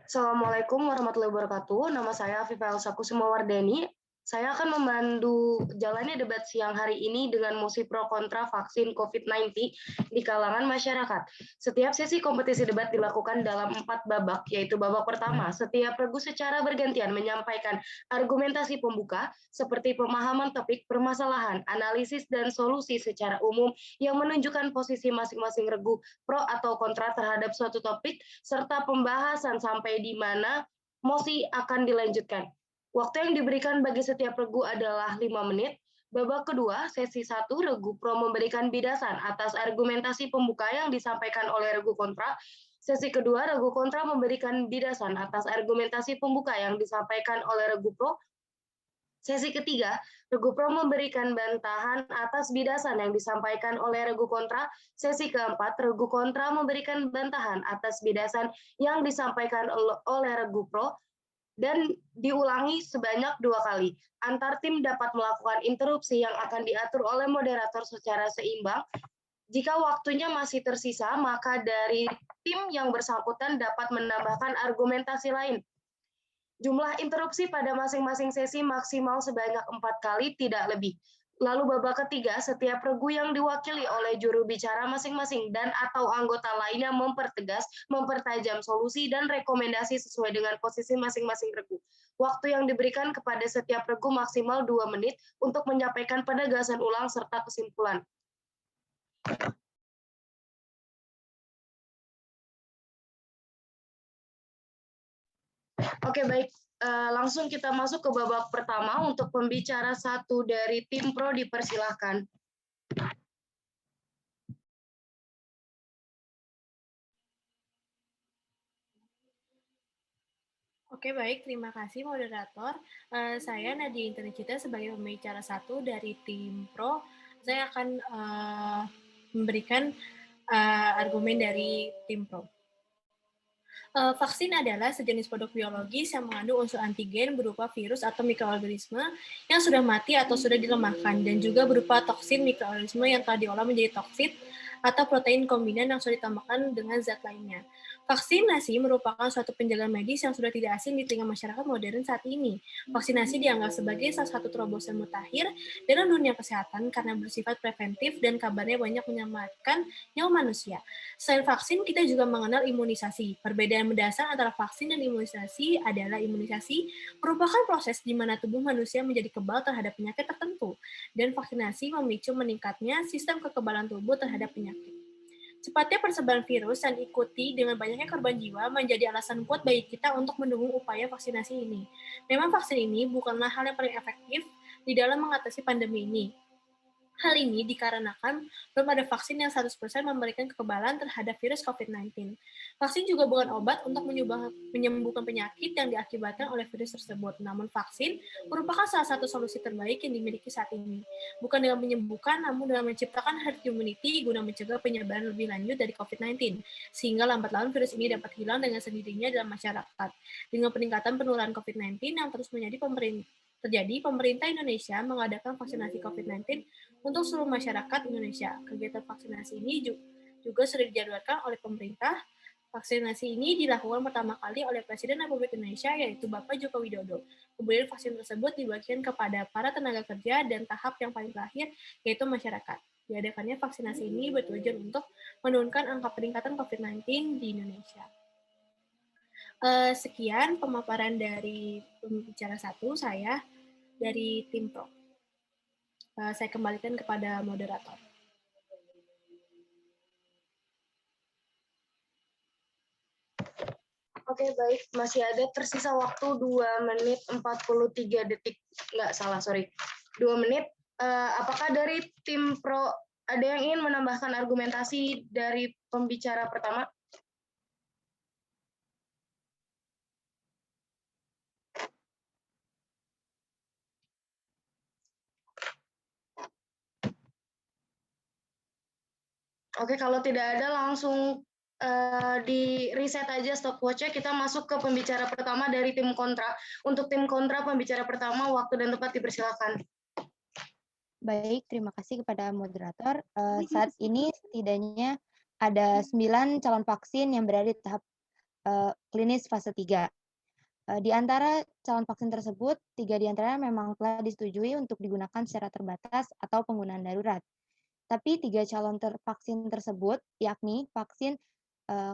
Assalamualaikum warahmatullahi wabarakatuh. Nama saya Afifah Elsa Kusumawardani. Saya akan memandu jalannya debat siang hari ini dengan mosi pro kontra vaksin COVID-19 di kalangan masyarakat. Setiap sesi kompetisi debat dilakukan dalam 4 babak, yaitu babak pertama, setiap regu secara bergantian menyampaikan argumentasi pembuka seperti pemahaman topik permasalahan, analisis, dan solusi secara umum yang menunjukkan posisi masing-masing regu pro atau kontra terhadap suatu topik, serta pembahasan sampai di mana mosi akan dilanjutkan. Waktu yang diberikan bagi setiap regu adalah 5 menit. Babak kedua, sesi 1, regu pro memberikan bidasan atas argumentasi pembuka yang disampaikan oleh regu kontra. Sesi kedua, regu kontra memberikan bidasan atas argumentasi pembuka yang disampaikan oleh regu pro. Sesi ketiga, regu pro memberikan bantahan atas bidasan yang disampaikan oleh regu kontra. Sesi keempat, regu kontra memberikan bantahan atas bidasan yang disampaikan oleh regu pro dan diulangi sebanyak 2 kali. Antar tim dapat melakukan interupsi yang akan diatur oleh moderator secara seimbang. Jika waktunya masih tersisa, maka dari tim yang bersangkutan dapat menambahkan argumentasi lain. Jumlah interupsi pada masing-masing sesi maksimal sebanyak 4 kali, tidak lebih. Lalu babak ketiga, setiap regu yang diwakili oleh juru bicara masing-masing dan atau anggota lainnya mempertegas, mempertajam solusi dan rekomendasi sesuai dengan posisi masing-masing regu. Waktu yang diberikan kepada setiap regu maksimal 2 menit untuk menyampaikan penegasan ulang serta kesimpulan. Oke, baik. Langsung kita masuk ke babak pertama. Untuk pembicara satu dari tim pro dipersilahkan. Oke, baik. Terima kasih, moderator. Saya Nadia Internicita sebagai pembicara satu dari tim pro. Saya akan memberikan argumen dari tim pro. Vaksin adalah sejenis produk biologis yang mengandung unsur antigen berupa virus atau mikroorganisme yang sudah mati atau sudah dilemahkan, dan juga berupa toksin mikroorganisme yang telah diolah menjadi toksit atau protein kombinan yang sudah ditambahkan dengan zat lainnya. Vaksinasi merupakan suatu penjagaan medis yang sudah tidak asing di telinga masyarakat modern saat ini. Vaksinasi dianggap sebagai salah satu terobosan mutakhir dalam dunia kesehatan karena bersifat preventif dan kabarnya banyak menyelamatkan nyawa manusia. Selain vaksin, kita juga mengenal imunisasi. Perbedaan mendasar antara vaksin dan imunisasi adalah imunisasi merupakan proses di mana tubuh manusia menjadi kebal terhadap penyakit tertentu, dan vaksinasi memicu meningkatnya sistem kekebalan tubuh terhadap penyakit. Cepatnya persebaran virus dan ikuti dengan banyaknya korban jiwa menjadi alasan kuat bagi kita untuk mendukung upaya vaksinasi ini. Memang vaksin ini bukanlah hal yang paling efektif di dalam mengatasi pandemi ini. Hal ini dikarenakan belum ada vaksin yang 100% memberikan kekebalan terhadap virus COVID-19. Vaksin juga bukan obat untuk menyembuhkan penyakit yang diakibatkan oleh virus tersebut. Namun vaksin merupakan salah satu solusi terbaik yang dimiliki saat ini. Bukan dengan menyembuhkan, namun dengan menciptakan herd immunity guna mencegah penyebaran lebih lanjut dari COVID-19. Sehingga lambat laun virus ini dapat hilang dengan sendirinya dalam masyarakat. Dengan peningkatan penularan COVID-19 yang terus terjadi, pemerintah Indonesia mengadakan vaksinasi COVID-19 untuk seluruh masyarakat Indonesia. Kegiatan vaksinasi ini juga sudah dijadwalkan oleh pemerintah. Vaksinasi ini dilakukan pertama kali oleh Presiden Republik Indonesia, yaitu Bapak Joko Widodo. Kemudian vaksin tersebut dibagikan kepada para tenaga kerja dan tahap yang paling terakhir, yaitu masyarakat. Diadakannya vaksinasi ini bertujuan untuk menurunkan angka peningkatan COVID-19 di Indonesia. Sekian pemaparan dari pembicara satu saya dari tim pro. Saya kembalikan kepada moderator. Oke, baik. Masih ada tersisa waktu 2 menit 43 detik. Nggak salah, sorry. 2 menit. Apakah dari tim pro ada yang ingin menambahkan argumentasi dari pembicara pertama? Oke, kalau tidak ada langsung di reset aja stopwatch-nya. Kita masuk ke pembicara pertama dari tim kontra. Untuk tim kontra, pembicara pertama, waktu dan tempat dipersilakan. Baik, terima kasih kepada moderator. Saat ini setidaknya ada 9 calon vaksin yang berada di tahap klinis fase 3. Di antara calon vaksin tersebut, 3 di antaranya memang telah disetujui untuk digunakan secara terbatas atau penggunaan darurat. Tapi 3 calon vaksin tersebut, yakni vaksin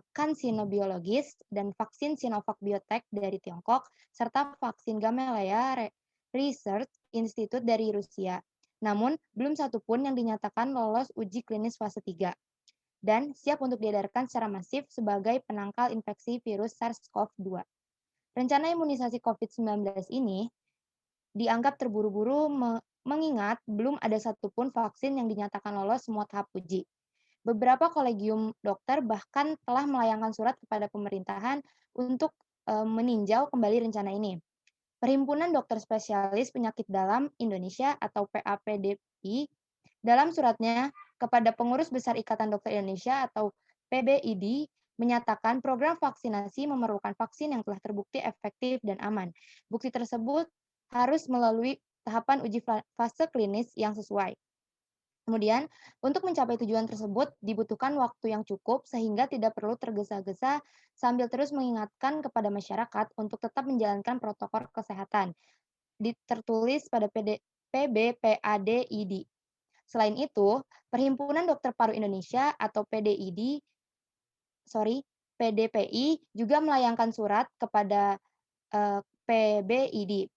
CanSino Biologis dan vaksin Sinovac Biotech dari Tiongkok, serta vaksin Gamaleya Research Institute dari Rusia. Namun, belum satu pun yang dinyatakan lolos uji klinis fase 3 dan siap untuk diedarkan secara masif sebagai penangkal infeksi virus SARS-CoV-2. Rencana imunisasi COVID-19 ini dianggap terburu-buru mengingat belum ada satupun vaksin yang dinyatakan lolos semua tahap uji. Beberapa kolegium dokter bahkan telah melayangkan surat kepada pemerintahan untuk meninjau kembali rencana ini. Perhimpunan Dokter Spesialis Penyakit Dalam Indonesia atau PAPDI dalam suratnya kepada Pengurus Besar Ikatan Dokter Indonesia atau PBID menyatakan program vaksinasi memerlukan vaksin yang telah terbukti efektif dan aman. Bukti tersebut harus melalui tahapan uji fase klinis yang sesuai. Kemudian, untuk mencapai tujuan tersebut dibutuhkan waktu yang cukup sehingga tidak perlu tergesa-gesa sambil terus mengingatkan kepada masyarakat untuk tetap menjalankan protokol kesehatan. Tertulis pada PBPADID. Selain itu, Perhimpunan Dokter Paru Indonesia atau PDPI juga melayangkan surat kepada PBID.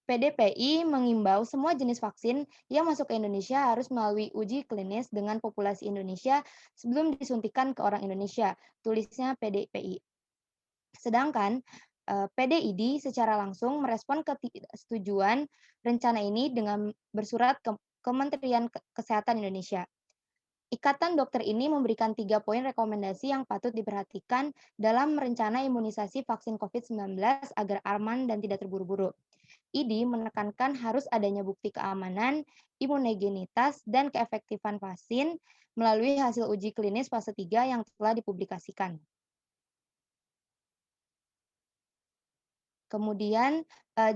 PDPI mengimbau semua jenis vaksin yang masuk ke Indonesia harus melalui uji klinis dengan populasi Indonesia sebelum disuntikan ke orang Indonesia, tulisnya PDPI. Sedangkan PDID secara langsung merespon ketidaksetujuan rencana ini dengan bersurat ke Kementerian Kesehatan Indonesia. Ikatan dokter ini memberikan 3 poin rekomendasi yang patut diperhatikan dalam rencana imunisasi vaksin COVID-19 agar aman dan tidak terburu-buru. ID menekankan harus adanya bukti keamanan, imunogenitas, dan keefektifan vaksin melalui hasil uji klinis fase 3 yang telah dipublikasikan. Kemudian,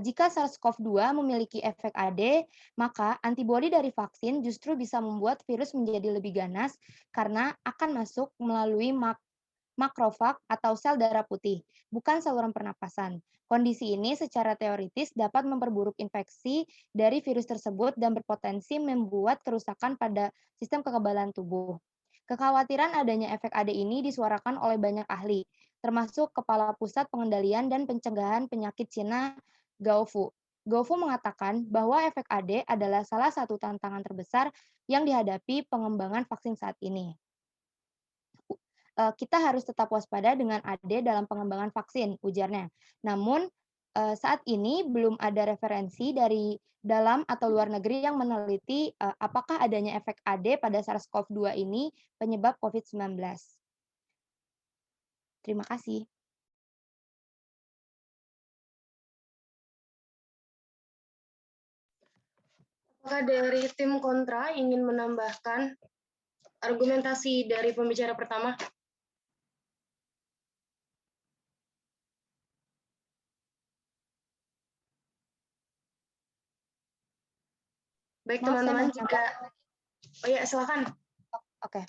jika SARS-CoV-2 memiliki efek AD, maka antibodi dari vaksin justru bisa membuat virus menjadi lebih ganas karena akan masuk melalui makrofag atau sel darah putih, bukan saluran pernapasan. Kondisi ini secara teoritis dapat memperburuk infeksi dari virus tersebut dan berpotensi membuat kerusakan pada sistem kekebalan tubuh. Kekhawatiran adanya efek AD ini disuarakan oleh banyak ahli, termasuk Kepala Pusat Pengendalian dan Pencegahan Penyakit Cina, Gao Fu. Gao Fu mengatakan bahwa efek AD adalah salah satu tantangan terbesar yang dihadapi pengembangan vaksin saat ini. Kita harus tetap waspada dengan AD dalam pengembangan vaksin, ujarnya. Namun, saat ini belum ada referensi dari dalam atau luar negeri yang meneliti apakah adanya efek AD pada SARS-CoV-2 ini penyebab COVID-19. Terima kasih. Apakah dari tim kontra ingin menambahkan argumentasi dari pembicara pertama? Baik, teman-teman, jika... Oh ya, silakan. Oke.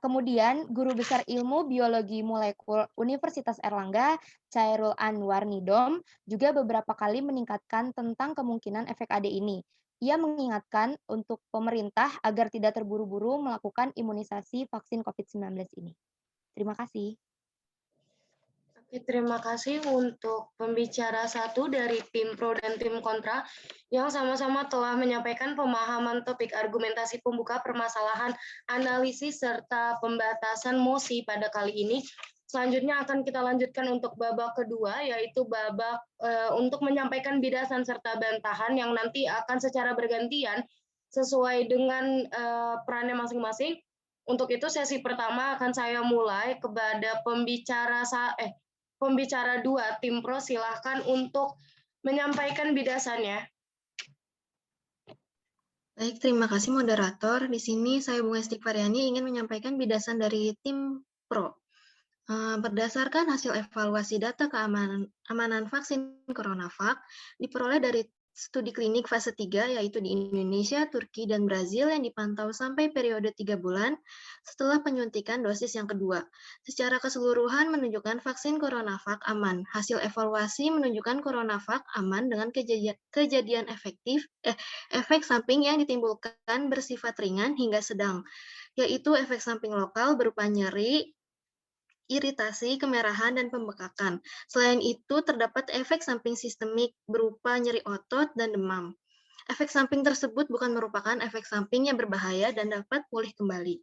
Kemudian, Guru Besar Ilmu Biologi Molekul Universitas Erlangga, Chairul Anwar Nidom, juga beberapa kali meningkatkan tentang kemungkinan efek AD ini. Ia mengingatkan untuk pemerintah agar tidak terburu-buru melakukan imunisasi vaksin COVID-19 ini. Terima kasih. Terima kasih untuk pembicara satu dari tim pro dan tim kontra yang sama-sama telah menyampaikan pemahaman topik argumentasi pembuka permasalahan analisis serta pembatasan mosi pada kali ini. Selanjutnya akan kita lanjutkan untuk babak kedua, yaitu babak untuk menyampaikan bidasan serta bantahan yang nanti akan secara bergantian sesuai dengan perannya masing-masing. Untuk itu sesi pertama akan saya mulai kepada pembicara 2 tim pro, silahkan untuk menyampaikan bidasannya. Baik, terima kasih moderator. Di sini saya Bunga Istighfariani ingin menyampaikan bidasan dari tim pro. Berdasarkan hasil evaluasi data keamanan vaksin CoronaVac diperoleh dari studi klinik fase 3 yaitu di Indonesia, Turki, dan Brazil yang dipantau sampai periode 3 bulan setelah penyuntikan dosis yang kedua. Secara keseluruhan menunjukkan vaksin CoronaVac aman. Hasil evaluasi menunjukkan CoronaVac aman dengan kejadian efek samping yang ditimbulkan bersifat ringan hingga sedang, yaitu efek samping lokal berupa nyeri, iritasi, kemerahan, dan pembekakan. Selain itu, terdapat efek samping sistemik berupa nyeri otot dan demam. Efek samping tersebut bukan merupakan efek samping yang berbahaya dan dapat pulih kembali.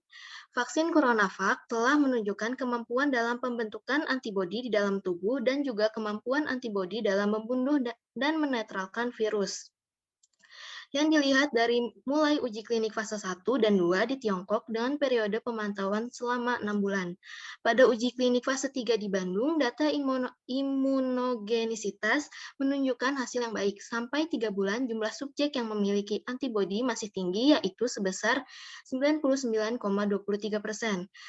Vaksin CoronaVac telah menunjukkan kemampuan dalam pembentukan antibodi di dalam tubuh dan juga kemampuan antibodi dalam membunuh dan menetralkan virus. Yang dilihat dari mulai uji klinik fase 1 dan 2 di Tiongkok dengan periode pemantauan selama 6 bulan. Pada uji klinik fase 3 di Bandung, data imunogenisitas menunjukkan hasil yang baik. Sampai 3 bulan, jumlah subjek yang memiliki antibodi masih tinggi, yaitu sebesar 99,23%.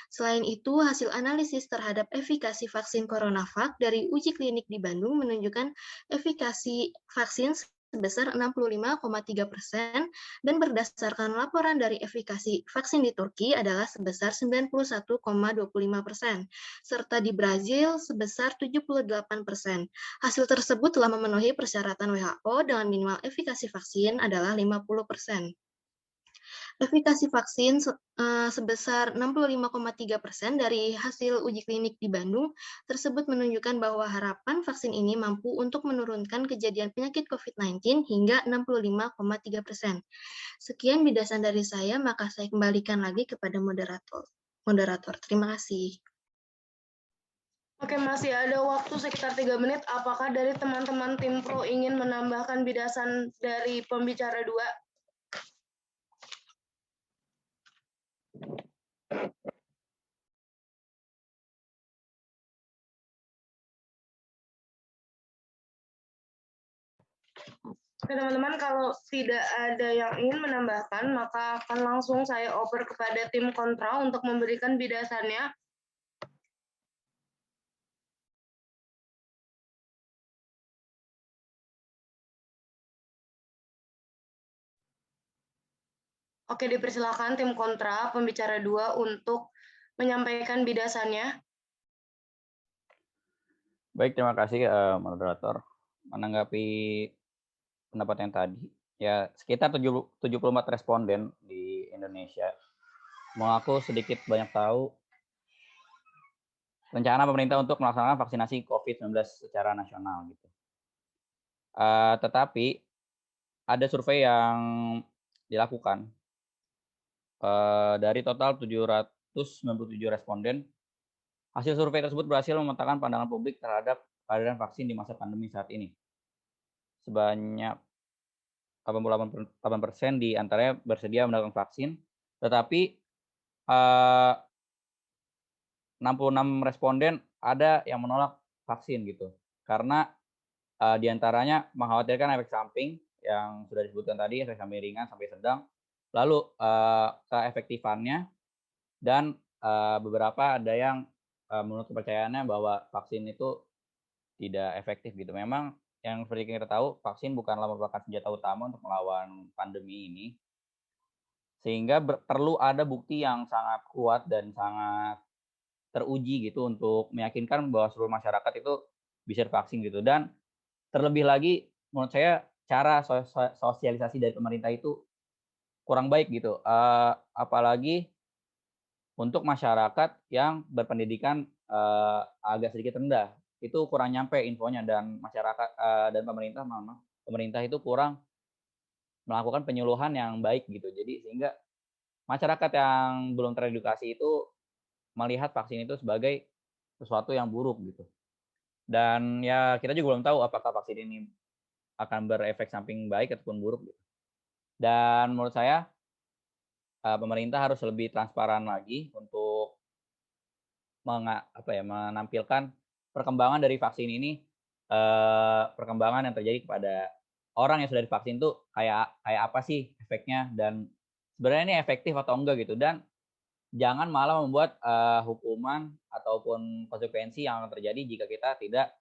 Selain itu, hasil analisis terhadap efikasi vaksin CoronaVac dari uji klinik di Bandung menunjukkan efikasi vaksin sebesar 65,3% dan berdasarkan laporan dari efikasi vaksin di Turki adalah sebesar 91,25%, serta di Brazil sebesar 78%. Hasil tersebut telah memenuhi persyaratan WHO dengan minimal efikasi vaksin adalah 50%. Efikasi vaksin sebesar 65,3% dari hasil uji klinik di Bandung tersebut menunjukkan bahwa harapan vaksin ini mampu untuk menurunkan kejadian penyakit COVID-19 hingga 65,3%. Sekian bidasan dari saya, maka saya kembalikan lagi kepada moderator. Terima kasih. Oke, masih ada waktu sekitar 3 menit. Apakah dari teman-teman tim Pro ingin menambahkan bidasan dari pembicara 2? Oke, teman-teman, kalau tidak ada yang ingin menambahkan, maka akan langsung saya oper kepada tim kontra untuk memberikan bidasannya. Oke, dipersilakan tim kontra, pembicara 2 untuk menyampaikan bidasannya. Baik, terima kasih moderator. Menanggapi pendapat yang tadi, ya sekitar 74 responden di Indonesia mengaku sedikit banyak tahu rencana pemerintah untuk melaksanakan vaksinasi COVID-19 secara nasional gitu. Tetapi ada survei yang dilakukan dari total 797 responden. Hasil survei tersebut berhasil memetakan pandangan publik terhadap kehadiran vaksin di masa pandemi saat ini. Sebanyak 88% di antaranya bersedia mendapatkan vaksin, tetapi 66 responden ada yang menolak vaksin gitu. Karena di antaranya mengkhawatirkan efek samping yang sudah disebutkan tadi, efek samping ringan sampai sedang, lalu keefektifannya, dan beberapa ada yang menurut kepercayaannya bahwa vaksin itu tidak efektif gitu. Memang yang seperti kita tahu, vaksin bukanlah merupakan senjata utama untuk melawan pandemi ini, sehingga perlu ada bukti yang sangat kuat dan sangat teruji gitu untuk meyakinkan bahwa seluruh masyarakat itu bisa divaksin gitu. Dan terlebih lagi menurut saya cara sosialisasi dari pemerintah itu kurang baik gitu, apalagi untuk masyarakat yang berpendidikan agak sedikit rendah, itu kurang nyampe infonya, dan masyarakat dan pemerintah itu kurang melakukan penyuluhan yang baik gitu. Jadi sehingga masyarakat yang belum teredukasi itu melihat vaksin itu sebagai sesuatu yang buruk gitu. Dan ya kita juga belum tahu apakah vaksin ini akan berefek samping baik ataupun buruk gitu. Dan menurut saya pemerintah harus lebih transparan lagi untuk menampilkan perkembangan dari vaksin ini, perkembangan yang terjadi kepada orang yang sudah divaksin tuh kayak apa sih efeknya, dan sebenarnya ini efektif atau enggak gitu. Dan jangan malah membuat hukuman ataupun konsekuensi yang akan terjadi jika kita tidak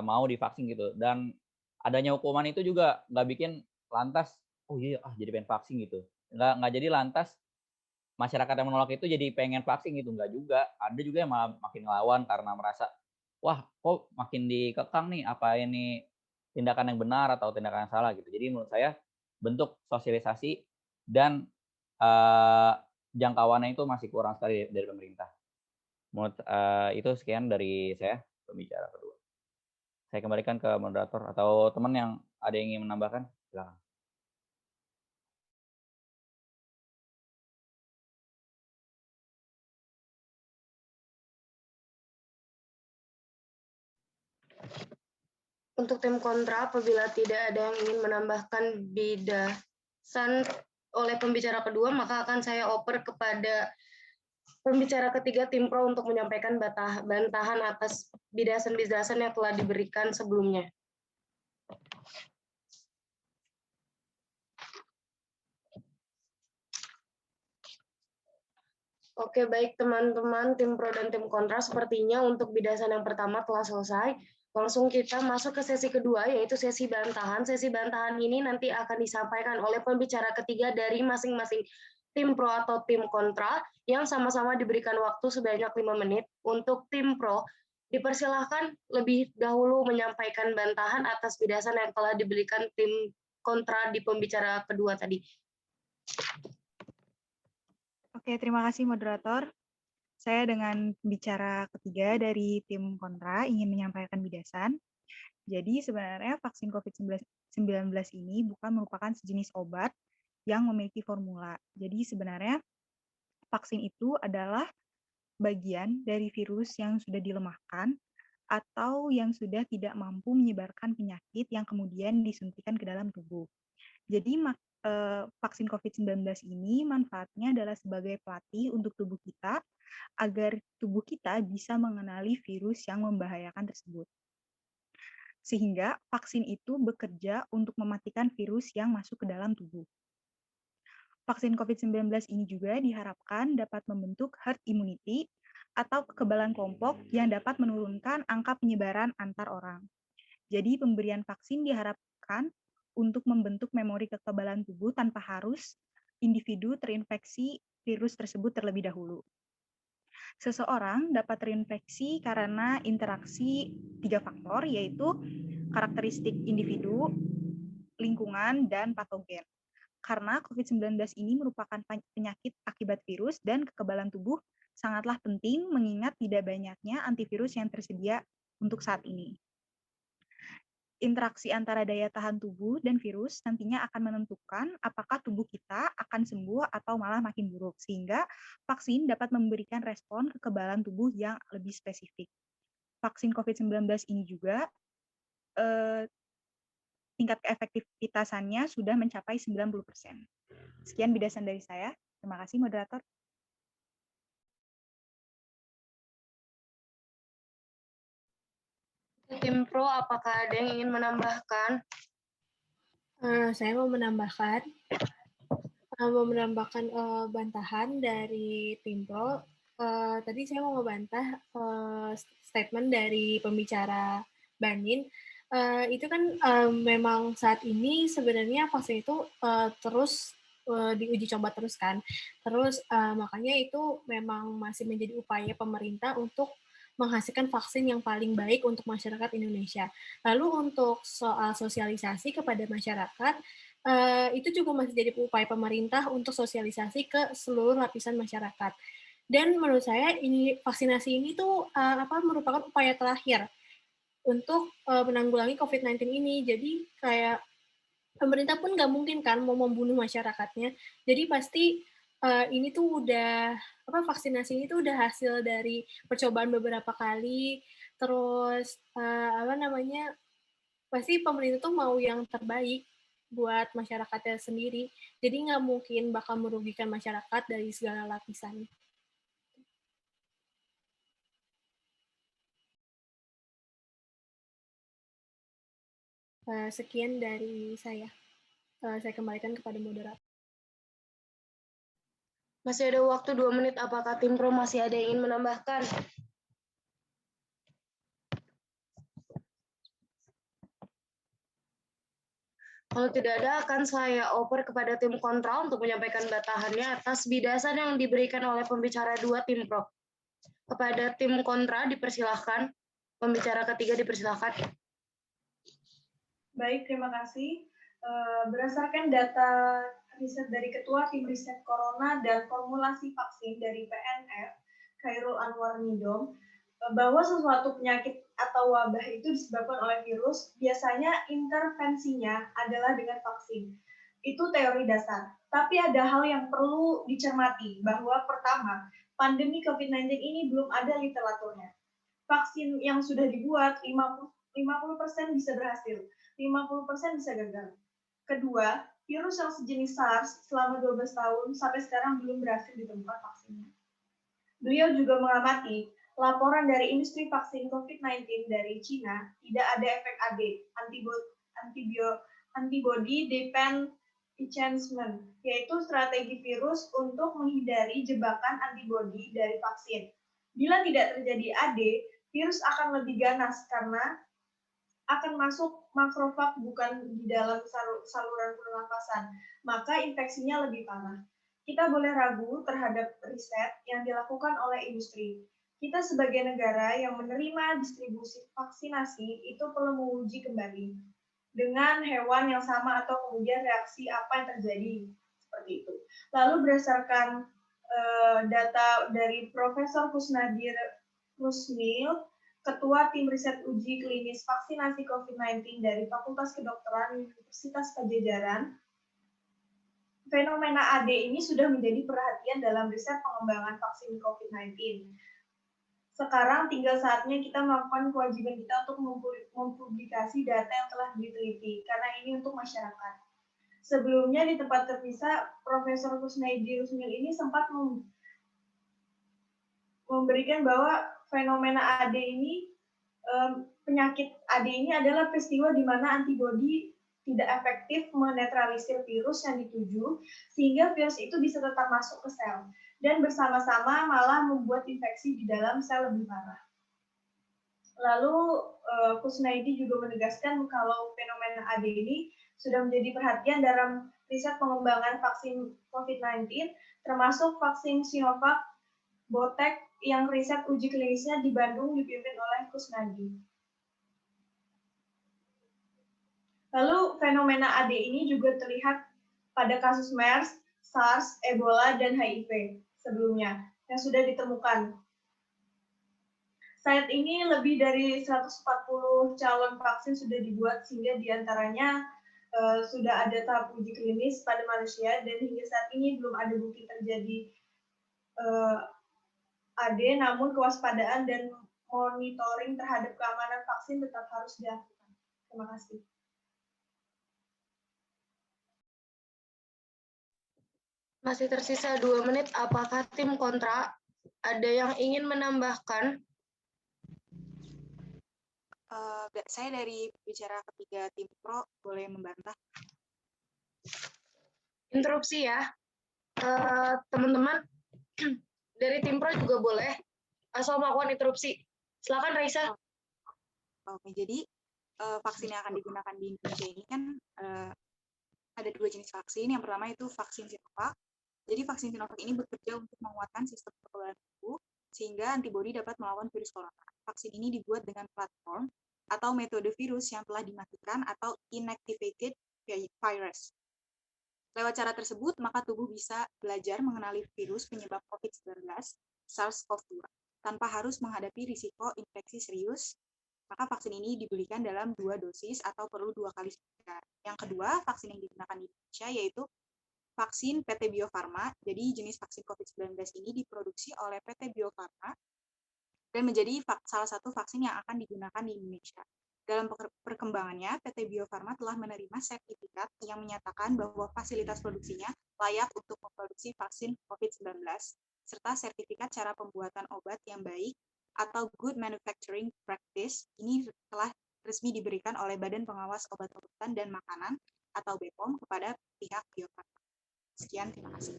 mau divaksin gitu. Dan adanya hukuman itu juga nggak bikin lantas, oh iya jadi pengen vaksin gitu. Nggak jadi lantas masyarakat yang menolak itu jadi pengen vaksin gitu, nggak juga. Ada juga yang malah makin ngelawan karena merasa, wah kok makin dikekang nih, apa ini tindakan yang benar atau tindakan yang salah gitu. Jadi menurut saya bentuk sosialisasi dan jangkauannya itu masih kurang sekali dari pemerintah. Menurut itu sekian dari saya pembicara kedua. Saya kembalikan ke moderator atau teman yang ada yang ingin menambahkan, silakan. Untuk tim kontra, apabila tidak ada yang ingin menambahkan bidasan oleh pembicara kedua, maka akan saya oper kepada pembicara ketiga tim pro untuk menyampaikan bantahan atas bidasan-bidasan yang telah diberikan sebelumnya. Oke, baik teman-teman tim pro dan tim kontra, sepertinya untuk bidasan yang pertama telah selesai. Langsung kita masuk ke sesi kedua, yaitu sesi bantahan. Sesi bantahan ini nanti akan disampaikan oleh pembicara ketiga dari masing-masing tim pro atau tim kontra, yang sama-sama diberikan waktu sebanyak 5 menit. Untuk tim pro, dipersilahkan lebih dahulu menyampaikan bantahan atas bidasan yang telah diberikan tim kontra di pembicara kedua tadi. Oke, terima kasih moderator. Saya dengan bicara ketiga dari tim kontra ingin menyampaikan bidasan. Jadi sebenarnya vaksin COVID-19 ini bukan merupakan sejenis obat yang memiliki formula. Jadi sebenarnya vaksin itu adalah bagian dari virus yang sudah dilemahkan atau yang sudah tidak mampu menyebarkan penyakit yang kemudian disuntikan ke dalam tubuh. Jadi vaksin COVID-19 ini manfaatnya adalah sebagai pelatih untuk tubuh kita agar tubuh kita bisa mengenali virus yang membahayakan tersebut. Sehingga vaksin itu bekerja untuk mematikan virus yang masuk ke dalam tubuh. Vaksin COVID-19 ini juga diharapkan dapat membentuk herd immunity atau kekebalan kelompok yang dapat menurunkan angka penyebaran antar orang. Jadi pemberian vaksin diharapkan untuk membentuk memori kekebalan tubuh tanpa harus individu terinfeksi virus tersebut terlebih dahulu. Seseorang dapat terinfeksi karena interaksi 3 faktor, yaitu karakteristik individu, lingkungan, dan patogen. Karena COVID-19 ini merupakan penyakit akibat virus dan kekebalan tubuh sangatlah penting mengingat tidak banyaknya antivirus yang tersedia untuk saat ini. Interaksi antara daya tahan tubuh dan virus nantinya akan menentukan apakah tubuh kita akan sembuh atau malah makin buruk, sehingga vaksin dapat memberikan respon kekebalan tubuh yang lebih spesifik. Vaksin COVID-19 ini juga tingkat keefektivitasannya sudah mencapai 90%. Sekian bidasan dari saya. Terima kasih, moderator. Tim pro, apakah ada yang ingin menambahkan? Saya mau menambahkan bantahan dari tim pro. Tadi saya mau ngebantah statement dari pembicara Banin. Itu kan memang saat ini sebenarnya vaksin itu terus diuji coba terus kan. Terus makanya itu memang masih menjadi upaya pemerintah untuk menghasilkan vaksin yang paling baik untuk masyarakat Indonesia. Lalu untuk soal sosialisasi kepada masyarakat, itu juga masih jadi upaya pemerintah untuk sosialisasi ke seluruh lapisan masyarakat. Dan menurut saya ini vaksinasi ini tuh merupakan upaya terakhir untuk menanggulangi COVID-19 ini. Jadi kayak pemerintah pun nggak mungkin kan mau membunuh masyarakatnya. Jadi pasti ini tuh udah vaksinasi ini tuh udah hasil dari percobaan beberapa kali. Terus pasti pemerintah tuh mau yang terbaik buat masyarakatnya sendiri. Jadi nggak mungkin bakal merugikan masyarakat dari segala lapisan. Sekian dari saya. Saya kembalikan kepada moderator. Masih ada waktu 2 menit, apakah tim pro masih ada yang ingin menambahkan? Kalau tidak ada, akan saya oper kepada tim kontra untuk menyampaikan batahannya atas bidasan yang diberikan oleh pembicara 2 tim pro. Kepada tim kontra dipersilahkan, pembicara ketiga dipersilahkan. Baik, terima kasih. Berdasarkan data riset dari Ketua Tim Riset Corona dan Formulasi Vaksin dari PNF, Khairul Anwar Nidom, bahwa sesuatu penyakit atau wabah itu disebabkan oleh virus, biasanya intervensinya adalah dengan vaksin. Itu teori dasar. Tapi ada hal yang perlu dicermati, bahwa pertama, pandemi COVID-19 ini belum ada literaturnya. Vaksin yang sudah dibuat, 50% bisa berhasil, 50% bisa gagal. Kedua, virus yang sejenis SARS selama 12 tahun sampai sekarang belum berhasil ditemukan vaksinnya. Beliau juga mengamati laporan dari industri vaksin COVID-19 dari Cina tidak ada efek AD, antibody dependent enhancement, yaitu strategi virus untuk menghindari jebakan antibody dari vaksin. Bila tidak terjadi AD, virus akan lebih ganas karena akan masuk makrofag bukan di dalam saluran pernapasan, maka infeksinya lebih parah. Kita boleh ragu terhadap riset yang dilakukan oleh industri. Kita sebagai negara yang menerima distribusi vaksinasi itu perlu menguji kembali dengan hewan yang sama atau kemudian reaksi apa yang terjadi seperti itu. Lalu berdasarkan data dari Profesor Kusnadir Rusmil, Ketua Tim Riset Uji Klinis Vaksinasi COVID-19 dari Fakultas Kedokteran Universitas Pajajaran, fenomena AD ini sudah menjadi perhatian dalam riset pengembangan vaksin COVID-19. Sekarang tinggal saatnya kita melakukan kewajiban kita untuk mempublikasi data yang telah diteliti, karena ini untuk masyarakat. Sebelumnya di tempat terpisah, Profesor Kusnaidi Rusmil ini sempat memberikan bahwa fenomena AD ini, penyakit AD ini adalah peristiwa di mana antibodi tidak efektif menetralisir virus yang dituju, sehingga virus itu bisa tetap masuk ke sel, dan bersama-sama malah membuat infeksi di dalam sel lebih parah. Lalu Kusnaidi juga menegaskan kalau fenomena AD ini sudah menjadi perhatian dalam riset pengembangan vaksin COVID-19, termasuk vaksin Sinovac, Botek, yang riset uji klinisnya di Bandung dipimpin oleh Kusnadi. Lalu fenomena AD ini juga terlihat pada kasus MERS, SARS, Ebola, dan HIV sebelumnya yang sudah ditemukan. Saat ini lebih dari 140 calon vaksin sudah dibuat, sehingga diantaranya sudah ada tahap uji klinis pada manusia, dan hingga saat ini belum ada bukti terjadi AD, namun kewaspadaan dan monitoring terhadap keamanan vaksin tetap harus dilakukan. Terima kasih. Masih tersisa 2 menit. Apakah tim kontra ada yang ingin menambahkan? Saya dari bicara ketiga tim pro, boleh membantah? Interupsi ya. Teman-teman dari tim pro juga boleh asal melakukan interupsi. Silakan Raisa. Oke, jadi vaksin yang akan digunakan di Indonesia ini kan ada 2 jenis vaksin. Yang pertama itu vaksin Sinovac. Jadi vaksin Sinovac ini bekerja untuk menguatkan sistem kekebalan tubuh sehingga antibodi dapat melawan virus corona. Vaksin ini dibuat dengan platform atau metode virus yang telah dimatikan atau inactivated virus. Lewat cara tersebut, maka tubuh bisa belajar mengenali virus penyebab COVID-19, SARS-CoV-2, tanpa harus menghadapi risiko infeksi serius. Maka vaksin ini diberikan dalam 2 dosis atau perlu 2 kali suntikan. Yang kedua, vaksin yang digunakan di Indonesia yaitu vaksin PT Bio Farma. Jadi jenis vaksin COVID-19 ini diproduksi oleh PT Bio Farma dan menjadi salah satu vaksin yang akan digunakan di Indonesia. Dalam perkembangannya, PT Bio Farma telah menerima sertifikat yang menyatakan bahwa fasilitas produksinya layak untuk memproduksi vaksin COVID-19, serta sertifikat cara pembuatan obat yang baik atau Good Manufacturing Practice. Ini telah resmi diberikan oleh Badan Pengawas Obat-obatan dan Makanan atau BPOM kepada pihak Bio Farma. Sekian, terima kasih.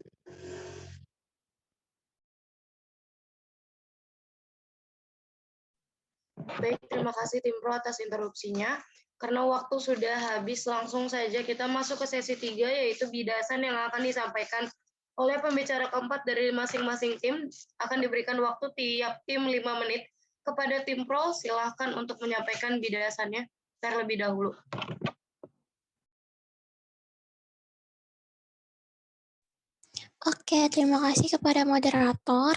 Baik, terima kasih tim pro atas interupsinya. Karena waktu sudah habis, langsung saja kita masuk ke sesi 3, yaitu bidasan yang akan disampaikan oleh pembicara keempat dari masing-masing tim. Akan diberikan waktu tiap tim 5 menit. Kepada tim pro, silahkan untuk menyampaikan bidasannya terlebih dahulu. Oke, terima kasih kepada moderator.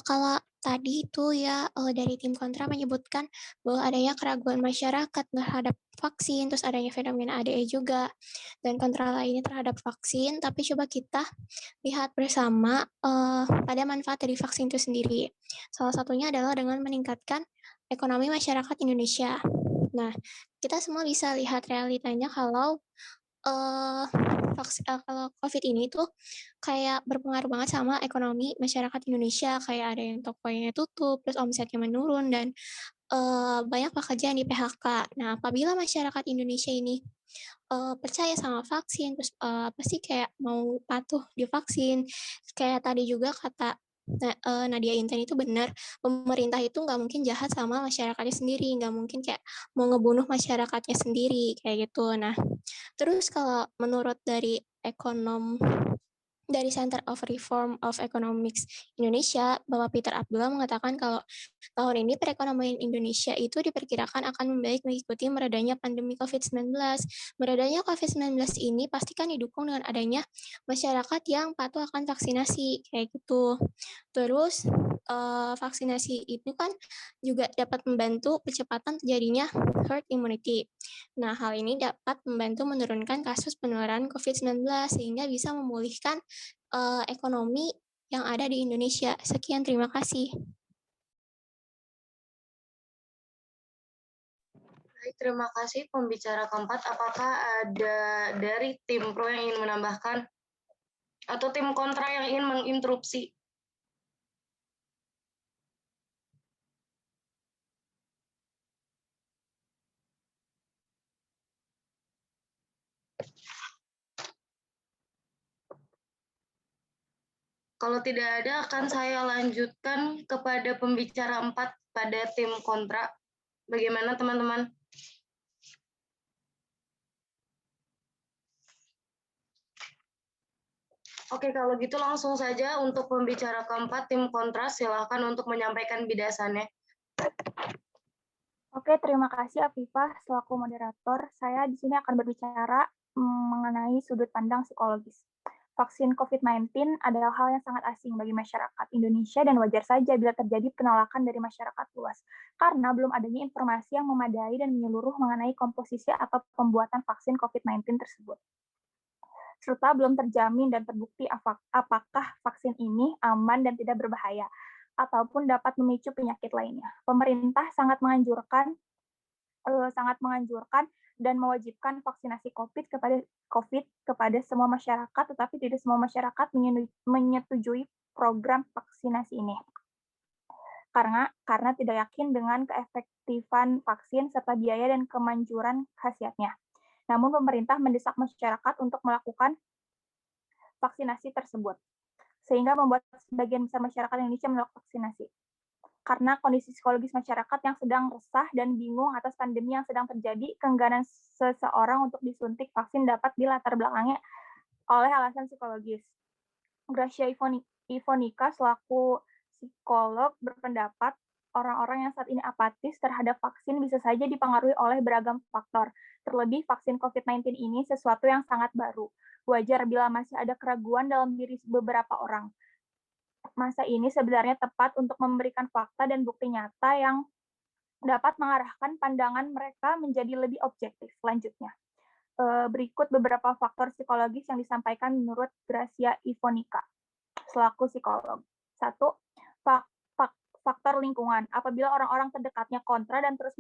Kalau tadi itu ya dari tim kontra menyebutkan bahwa adanya keraguan masyarakat terhadap vaksin, terus adanya fenomena ADE juga, dan kontra lainnya terhadap vaksin. Tapi coba kita lihat bersama pada manfaat dari vaksin itu sendiri. Salah satunya adalah dengan meningkatkan ekonomi masyarakat Indonesia. Nah, kita semua bisa lihat realitanya kalau kalau COVID ini tuh kayak berpengaruh banget sama ekonomi masyarakat Indonesia, kayak ada yang tokonya tutup, terus omsetnya menurun, dan banyak pekerja yang di PHK. Nah, apabila masyarakat Indonesia ini percaya sama vaksin, terus pasti kayak mau patuh divaksin, kayak tadi juga kata Nadia Intan itu benar, pemerintah itu nggak mungkin jahat sama masyarakatnya sendiri, nggak mungkin kayak mau ngebunuh masyarakatnya sendiri, kayak gitu. Nah, terus kalau menurut dari dari Center of Reform of Economics Indonesia, Bapak Peter Abdullah mengatakan kalau tahun ini perekonomian Indonesia itu diperkirakan akan membaik mengikuti meredanya pandemi COVID-19. Meredanya COVID-19 ini pastikan didukung dengan adanya masyarakat yang patuh akan vaksinasi, kayak gitu. Terus vaksinasi itu kan juga dapat membantu percepatan terjadinya herd immunity. Nah, hal ini dapat membantu menurunkan kasus penularan COVID-19 sehingga bisa memulihkan ekonomi yang ada di Indonesia. Sekian, terima kasih. Baik, terima kasih pembicara keempat. Apakah ada dari tim pro yang ingin menambahkan atau tim kontra yang ingin menginterupsi? Kalau tidak ada, akan saya lanjutkan kepada pembicara 4 pada tim kontra. Bagaimana teman-teman? Oke, kalau gitu langsung saja untuk pembicara keempat, tim kontra, silakan untuk menyampaikan bidasannya. Oke, terima kasih Afifah selaku moderator. Saya di sini akan berbicara mengenai sudut pandang psikologis. Vaksin COVID-19 adalah hal yang sangat asing bagi masyarakat Indonesia dan wajar saja bila terjadi penolakan dari masyarakat luas, karena belum adanya informasi yang memadai dan menyeluruh mengenai komposisi atau pembuatan vaksin COVID-19 tersebut. Serta belum terjamin dan terbukti apakah vaksin ini aman dan tidak berbahaya, ataupun dapat memicu penyakit lainnya. Pemerintah sangat menganjurkan dan mewajibkan vaksinasi COVID kepada semua masyarakat, tetapi tidak semua masyarakat menyetujui program vaksinasi ini. Karena tidak yakin dengan keefektifan vaksin serta biaya dan kemanjuran khasiatnya. Namun pemerintah mendesak masyarakat untuk melakukan vaksinasi tersebut, sehingga membuat sebagian besar masyarakat Indonesia menolak vaksinasi. Karena kondisi psikologis masyarakat yang sedang resah dan bingung atas pandemi yang sedang terjadi, keengganan seseorang untuk disuntik vaksin dapat dilatar belakangi oleh alasan psikologis. Gracia Ivonika selaku psikolog berpendapat orang-orang yang saat ini apatis terhadap vaksin bisa saja dipengaruhi oleh beragam faktor. Terlebih vaksin COVID-19 ini sesuatu yang sangat baru. Wajar bila masih ada keraguan dalam diri beberapa orang. Masa ini sebenarnya tepat untuk memberikan fakta dan bukti nyata yang dapat mengarahkan pandangan mereka menjadi lebih objektif. Selanjutnya, berikut beberapa faktor psikologis yang disampaikan menurut Gracia Ivonika selaku psikolog. 1. Faktor lingkungan. Apabila orang-orang terdekatnya kontra dan terus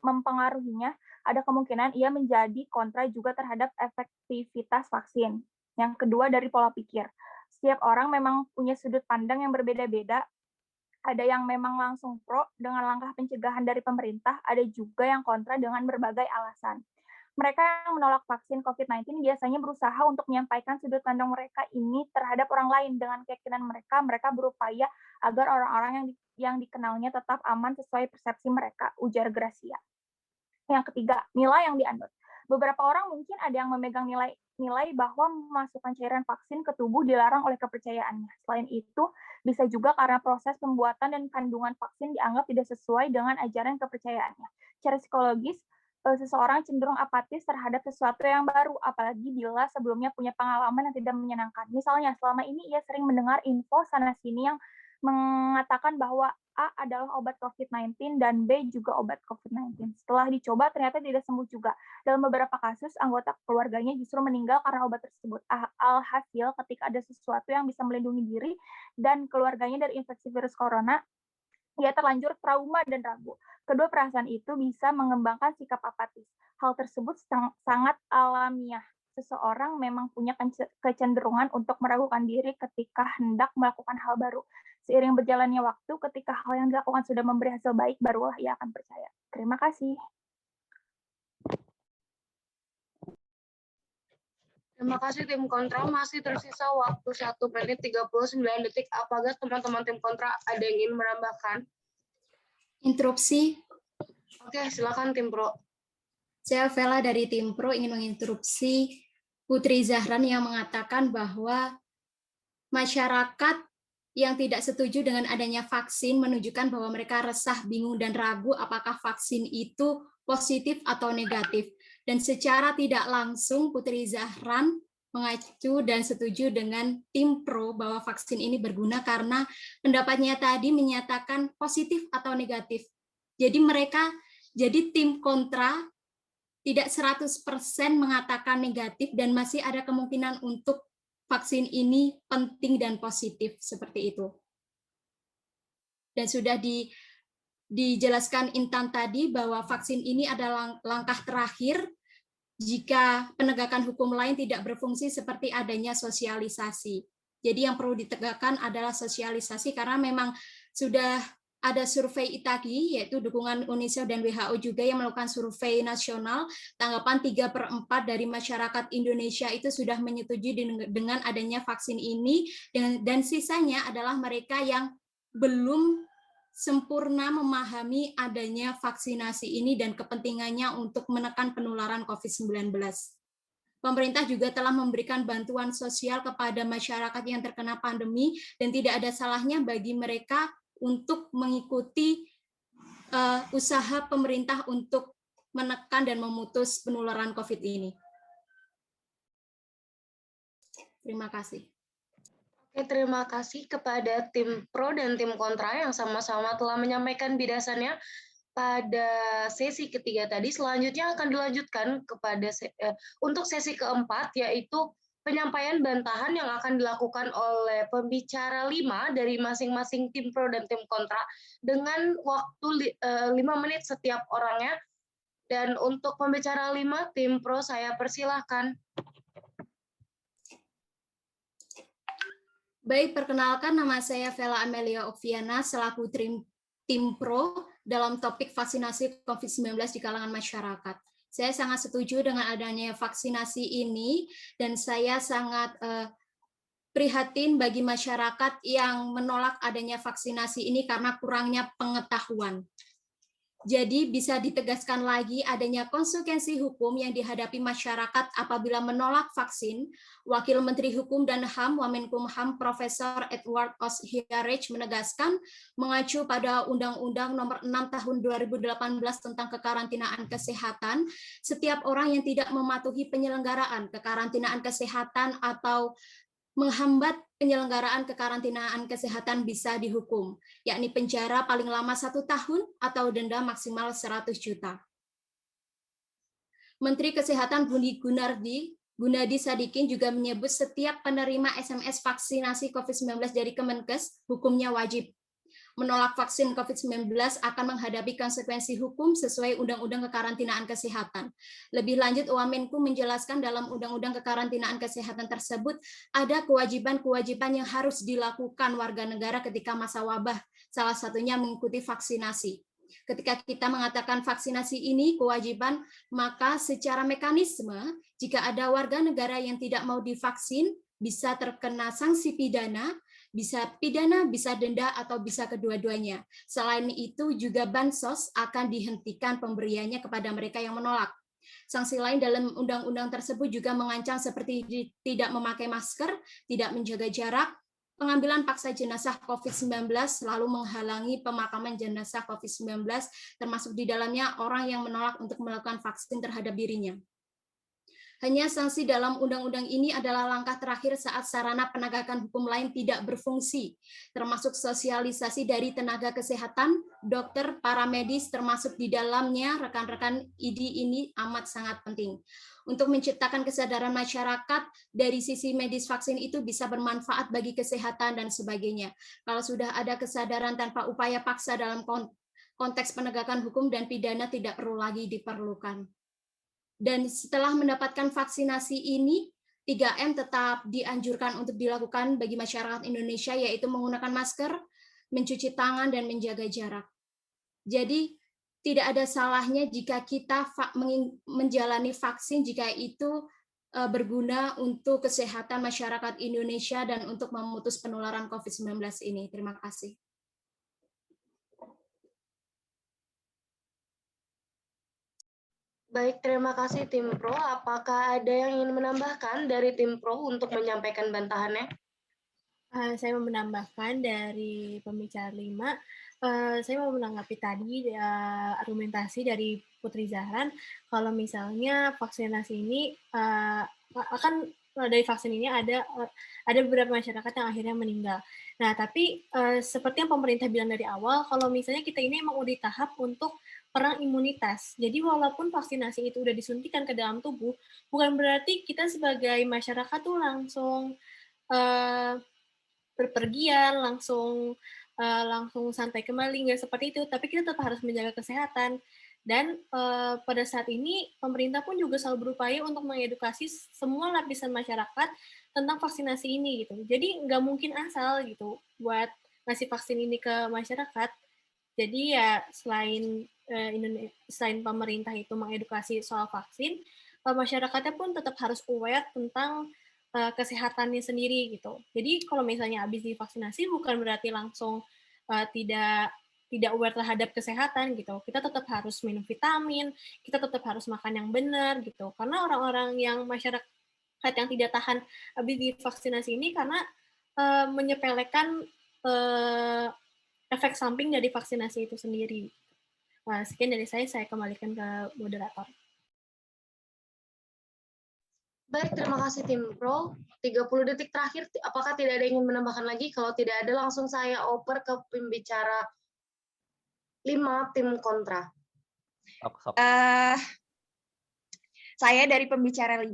mempengaruhinya, ada kemungkinan ia menjadi kontra juga terhadap efektivitas vaksin. Yang kedua, dari pola pikir. Setiap orang memang punya sudut pandang yang berbeda-beda. Ada yang memang langsung pro dengan langkah pencegahan dari pemerintah, ada juga yang kontra dengan berbagai alasan. Mereka yang menolak vaksin COVID-19 biasanya berusaha untuk menyampaikan sudut pandang mereka ini terhadap orang lain. Dengan keyakinan mereka berupaya agar orang-orang yang dikenalnya tetap aman sesuai persepsi mereka, ujar Gracia. Yang ketiga, nilai yang dianut. Beberapa orang mungkin ada yang memegang nilai bahwa memasukkan cairan vaksin ke tubuh dilarang oleh kepercayaannya. Selain itu, bisa juga karena proses pembuatan dan kandungan vaksin dianggap tidak sesuai dengan ajaran kepercayaannya. Secara psikologis, seseorang cenderung apatis terhadap sesuatu yang baru, apalagi bila sebelumnya punya pengalaman yang tidak menyenangkan. Misalnya, selama ini ia sering mendengar info sana-sini yang mengatakan bahwa A adalah obat COVID-19 dan B juga obat COVID-19. Setelah dicoba, ternyata tidak sembuh juga. Dalam beberapa kasus, anggota keluarganya justru meninggal karena obat tersebut. Alhasil, ketika ada sesuatu yang bisa melindungi diri dan keluarganya dari infeksi virus corona, ia terlanjur trauma dan ragu. Kedua perasaan itu bisa mengembangkan sikap apatis. Hal tersebut sangat alamiah. Seseorang memang punya kecenderungan untuk meragukan diri ketika hendak melakukan hal baru. Seiring berjalannya waktu, ketika hal yang dilakukan sudah memberi hasil baik, barulah ia akan percaya. Terima kasih. Terima kasih tim kontra, masih tersisa waktu 1 menit 39 detik. Apakah teman-teman tim kontra ada yang ingin menambahkan? Interupsi. Oke, silakan tim pro. Saya Vela dari tim pro ingin menginterupsi Putri Zahran yang mengatakan bahwa masyarakat yang tidak setuju dengan adanya vaksin menunjukkan bahwa mereka resah, bingung, dan ragu apakah vaksin itu positif atau negatif. Dan secara tidak langsung Putri Zahran mengacu dan setuju dengan tim pro bahwa vaksin ini berguna karena pendapatnya tadi menyatakan positif atau negatif. Jadi tim kontra tidak 100% mengatakan negatif dan masih ada kemungkinan untuk vaksin ini penting dan positif seperti itu. Dan sudah dijelaskan Intan tadi bahwa vaksin ini adalah langkah terakhir jika penegakan hukum lain tidak berfungsi seperti adanya sosialisasi. Jadi yang perlu ditegakkan adalah sosialisasi karena memang sudah ada survei Itagi, yaitu dukungan UNICEF dan WHO juga yang melakukan survei nasional, tanggapan 3/4 dari masyarakat Indonesia itu sudah menyetujui dengan adanya vaksin ini, dan sisanya adalah mereka yang belum sempurna memahami adanya vaksinasi ini dan kepentingannya untuk menekan penularan COVID-19. Pemerintah juga telah memberikan bantuan sosial kepada masyarakat yang terkena pandemi, dan tidak ada salahnya bagi mereka untuk mengikuti usaha pemerintah untuk menekan dan memutus penularan COVID ini. Terima kasih. Oke, terima kasih kepada tim pro dan tim kontra yang sama-sama telah menyampaikan bidasannya pada sesi ketiga tadi. Selanjutnya akan dilanjutkan kepada untuk sesi keempat, yaitu penyampaian bantahan yang akan dilakukan oleh pembicara 5 dari masing-masing tim pro dan tim kontra dengan waktu 5 menit setiap orangnya. Dan untuk pembicara 5, tim pro saya persilahkan. Baik, perkenalkan nama saya Vela Amelia Oviana selaku tim pro dalam topik vaksinasi COVID-19 di kalangan masyarakat. Saya sangat setuju dengan adanya vaksinasi ini, dan saya sangat prihatin bagi masyarakat yang menolak adanya vaksinasi ini karena kurangnya pengetahuan. Jadi bisa ditegaskan lagi adanya konsekuensi hukum yang dihadapi masyarakat apabila menolak vaksin. Wakil Menteri Hukum dan HAM, Wamenkumham, Profesor Edward Oshiarich menegaskan, mengacu pada Undang-Undang Nomor 6 Tahun 2018 tentang kekarantinaan kesehatan, setiap orang yang tidak mematuhi penyelenggaraan kekarantinaan kesehatan atau menghambat penyelenggaraan kekarantinaan kesehatan bisa dihukum, yakni penjara paling lama 1 tahun atau denda maksimal 100 juta. Menteri Kesehatan Budi Gunadi Sadikin juga menyebut setiap penerima SMS vaksinasi COVID-19 dari Kemenkes hukumnya wajib. Menolak vaksin COVID-19 akan menghadapi konsekuensi hukum sesuai Undang-Undang Kekarantinaan Kesehatan. Lebih lanjut, Wamenku menjelaskan dalam Undang-Undang Kekarantinaan Kesehatan tersebut ada kewajiban-kewajiban yang harus dilakukan warga negara ketika masa wabah, salah satunya mengikuti vaksinasi. Ketika kita mengatakan vaksinasi ini kewajiban, maka secara mekanisme, jika ada warga negara yang tidak mau divaksin, bisa terkena sanksi pidana, bisa pidana, bisa denda, atau bisa kedua-duanya. Selain itu juga bansos akan dihentikan pemberiannya kepada mereka yang menolak. Sanksi lain dalam undang-undang tersebut juga mengancam seperti tidak memakai masker, tidak menjaga jarak, pengambilan paksa jenazah COVID-19, lalu menghalangi pemakaman jenazah COVID-19, termasuk di dalamnya orang yang menolak untuk melakukan vaksin terhadap dirinya. Hanya sanksi dalam undang-undang ini adalah langkah terakhir saat sarana penegakan hukum lain tidak berfungsi, termasuk sosialisasi dari tenaga kesehatan, dokter, para medis, termasuk di dalamnya rekan-rekan ID ini amat sangat penting. Untuk menciptakan kesadaran masyarakat dari sisi medis vaksin itu bisa bermanfaat bagi kesehatan dan sebagainya. Kalau sudah ada kesadaran tanpa upaya paksa dalam konteks penegakan hukum dan pidana tidak perlu lagi diperlukan. Dan setelah mendapatkan vaksinasi ini, 3M tetap dianjurkan untuk dilakukan bagi masyarakat Indonesia, yaitu menggunakan masker, mencuci tangan, dan menjaga jarak. Jadi, tidak ada salahnya jika kita menjalani vaksin jika itu berguna untuk kesehatan masyarakat Indonesia dan untuk memutus penularan COVID-19 ini. Terima kasih. Baik, terima kasih tim Pro. Apakah ada yang ingin menambahkan dari tim Pro untuk menyampaikan bantahannya? Saya mau menambahkan dari pembicara 5, saya mau menanggapi tadi argumentasi dari Putri Zahran, kalau misalnya vaksinasi ini akan dari vaksin ini ada beberapa masyarakat yang akhirnya meninggal. Nah, tapi seperti yang pemerintah bilang dari awal, kalau misalnya kita ini emang udah di tahap untuk perang imunitas. Jadi walaupun vaksinasi itu udah disuntikan ke dalam tubuh, bukan berarti kita sebagai masyarakat tuh langsung berpergian, langsung santai kembali, nggak seperti itu. Tapi kita tetap harus menjaga kesehatan. Dan pada saat ini pemerintah pun juga selalu berupaya untuk mengedukasi semua lapisan masyarakat tentang vaksinasi ini gitu. Jadi nggak mungkin asal gitu buat ngasih vaksin ini ke masyarakat. Jadi ya selain pemerintah itu mengedukasi soal vaksin, masyarakatnya pun tetap harus aware tentang kesehatannya sendiri gitu. Jadi kalau misalnya habis divaksinasi bukan berarti langsung tidak aware terhadap kesehatan gitu. Kita tetap harus minum vitamin, kita tetap harus makan yang benar gitu. Karena orang-orang yang masyarakat yang tidak tahan habis divaksinasi ini karena menyepelekan efek samping dari vaksinasi itu sendiri. Nah, sekian dari saya kembalikan ke moderator. Baik, terima kasih tim Pro. 30 detik terakhir, apakah tidak ada yang ingin menambahkan lagi? Kalau tidak ada, langsung saya oper ke pembicara 5 tim kontra. Saya dari pembicara 5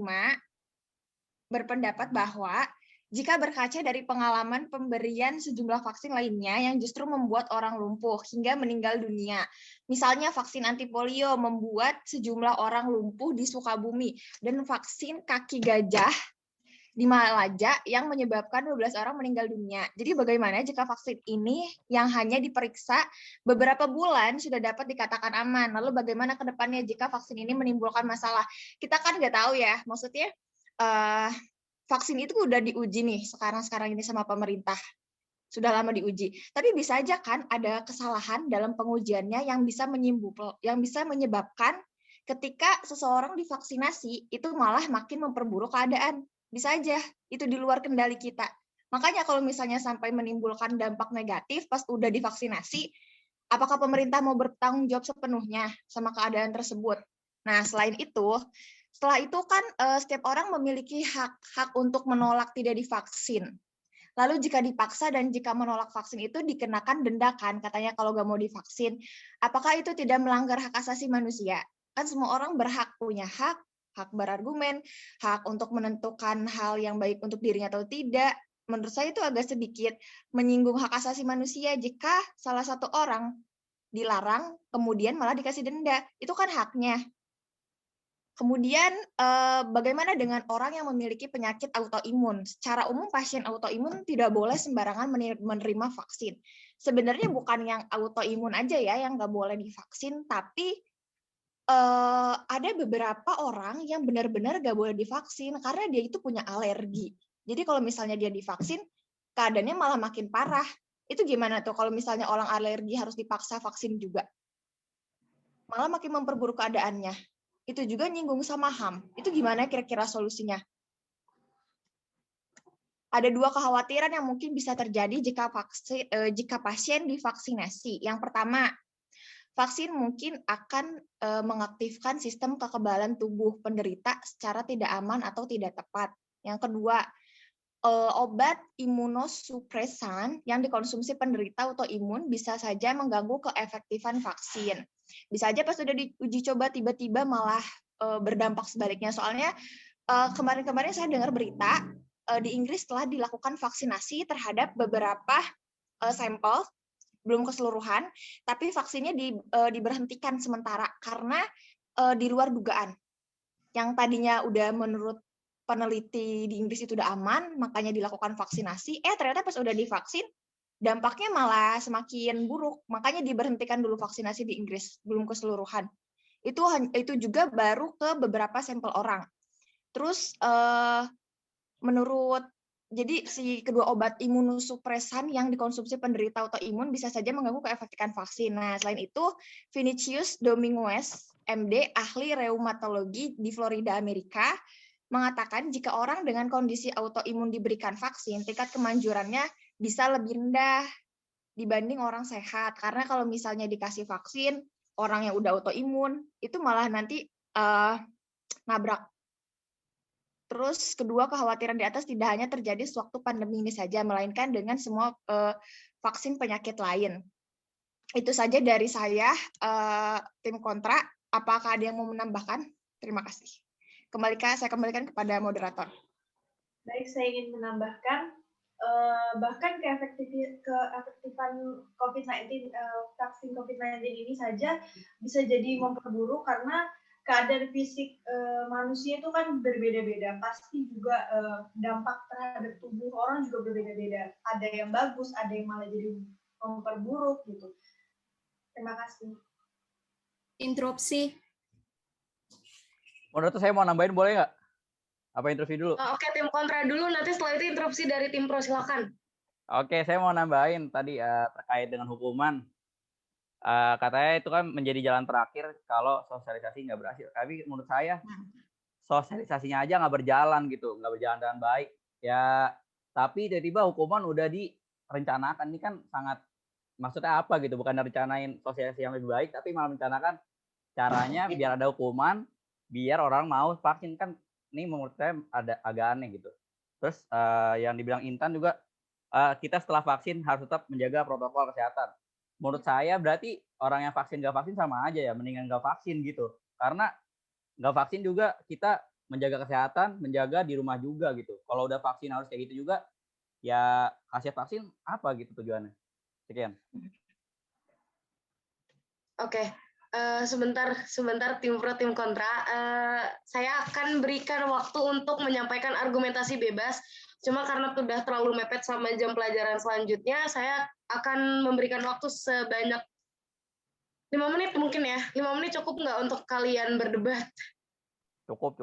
berpendapat bahwa jika berkaca dari pengalaman pemberian sejumlah vaksin lainnya yang justru membuat orang lumpuh hingga meninggal dunia. Misalnya vaksin anti polio membuat sejumlah orang lumpuh di Sukabumi dan vaksin kaki gajah di Malaja yang menyebabkan 12 orang meninggal dunia. Jadi bagaimana jika vaksin ini yang hanya diperiksa beberapa bulan sudah dapat dikatakan aman? Lalu bagaimana ke depannya jika vaksin ini menimbulkan masalah? Kita kan nggak tahu ya, maksudnya vaksin itu udah diuji nih sekarang ini sama pemerintah. Sudah lama diuji. Tapi bisa aja kan ada kesalahan dalam pengujiannya yang bisa menyebabkan ketika seseorang divaksinasi itu malah makin memperburuk keadaan. Bisa aja, itu di luar kendali kita. Makanya kalau misalnya sampai menimbulkan dampak negatif pas udah divaksinasi, apakah pemerintah mau bertanggung jawab sepenuhnya sama keadaan tersebut? Nah, selain itu, setelah itu kan setiap orang memiliki hak untuk menolak tidak divaksin. Lalu jika dipaksa dan jika menolak vaksin itu dikenakan denda kan, katanya kalau nggak mau divaksin. Apakah itu tidak melanggar hak asasi manusia? Kan semua orang berhak punya hak berargumen, hak untuk menentukan hal yang baik untuk dirinya atau tidak. Menurut saya itu agak sedikit menyinggung hak asasi manusia jika salah satu orang dilarang, kemudian malah dikasih denda. Itu kan haknya. Kemudian bagaimana dengan orang yang memiliki penyakit autoimun? Secara umum pasien autoimun tidak boleh sembarangan menerima vaksin. Sebenarnya bukan yang autoimun aja ya yang nggak boleh divaksin, tapi ada beberapa orang yang benar-benar nggak boleh divaksin karena dia itu punya alergi. Jadi kalau misalnya dia divaksin, keadaannya malah makin parah. Itu gimana tuh kalau misalnya orang alergi harus dipaksa vaksin juga? Malah makin memperburuk keadaannya. Itu juga nyinggung sama HAM. Itu gimana kira-kira solusinya? Ada dua kekhawatiran yang mungkin bisa terjadi jika pasien divaksinasi. Yang pertama, vaksin mungkin akan mengaktifkan sistem kekebalan tubuh penderita secara tidak aman atau tidak tepat. Yang kedua, obat imunosupresan yang dikonsumsi penderita autoimun bisa saja mengganggu keefektifan vaksin. Bisa aja pas sudah diuji coba tiba-tiba malah berdampak sebaliknya. Soalnya kemarin-kemarin saya dengar berita di Inggris telah dilakukan vaksinasi terhadap beberapa sampel, belum keseluruhan, tapi vaksinnya diberhentikan sementara karena di luar dugaan. Yang tadinya udah menurut peneliti di Inggris itu udah aman, makanya dilakukan vaksinasi, ternyata pas udah divaksin, dampaknya malah semakin buruk, makanya diberhentikan dulu vaksinasi di Inggris, belum keseluruhan. Itu juga baru ke beberapa sampel orang. Terus jadi si kedua obat imunosupresan yang dikonsumsi penderita autoimun bisa saja mengganggu keefektifan vaksin. Nah, selain itu, Vinicius Dominguez, MD, ahli reumatologi di Florida, Amerika, mengatakan jika orang dengan kondisi autoimun diberikan vaksin, tingkat kemanjurannya bisa lebih rendah dibanding orang sehat. Karena kalau misalnya dikasih vaksin, orang yang udah autoimun, itu malah nanti nabrak. Terus kedua, kekhawatiran di atas tidak hanya terjadi sewaktu pandemi ini saja, melainkan dengan semua vaksin penyakit lain. Itu saja dari saya, tim kontra. Apakah ada yang mau menambahkan? Terima kasih. Saya kembalikan kepada moderator. Baik, saya ingin menambahkan, bahkan keefektifan COVID-19, vaksin COVID-19 ini saja bisa jadi memperburuk karena keadaan fisik manusia itu kan berbeda-beda. Pasti juga dampak terhadap tubuh orang juga berbeda-beda. Ada yang bagus, ada yang malah jadi memperburuk gitu. Terima kasih. Interupsi. Moderator, saya mau nambahin boleh nggak? Apa interupsi dulu? Oke, tim kontra dulu, nanti setelah itu interupsi dari tim pro, silakan. Oke, saya mau nambahin tadi terkait dengan hukuman. Katanya itu kan menjadi jalan terakhir kalau sosialisasi nggak berhasil. Tapi menurut saya sosialisasinya aja nggak berjalan gitu, nggak berjalan dengan baik. Ya, tapi tiba-tiba hukuman udah direncanakan. Ini kan sangat, maksudnya apa gitu? Bukan rencanain sosialisasi yang lebih baik, tapi malah merencanakan caranya biar ada hukuman, biar orang mau vaksin. Kan ini menurut saya agak aneh gitu. Terus yang dibilang Intan juga, kita setelah vaksin harus tetap menjaga protokol kesehatan. Menurut saya berarti orang yang vaksin nggak vaksin sama aja ya, mendingan nggak vaksin gitu. Karena nggak vaksin juga kita menjaga kesehatan, menjaga di rumah juga gitu. Kalau udah vaksin harus kayak gitu juga, ya khasiat vaksin apa gitu tujuannya. Sekian. Oke, sebentar tim pro tim kontra. Saya akan berikan waktu untuk menyampaikan argumentasi bebas. Cuma karena sudah terlalu mepet sama jam pelajaran selanjutnya, saya akan memberikan waktu sebanyak 5 menit mungkin ya. 5 menit cukup nggak untuk kalian berdebat? Cukup.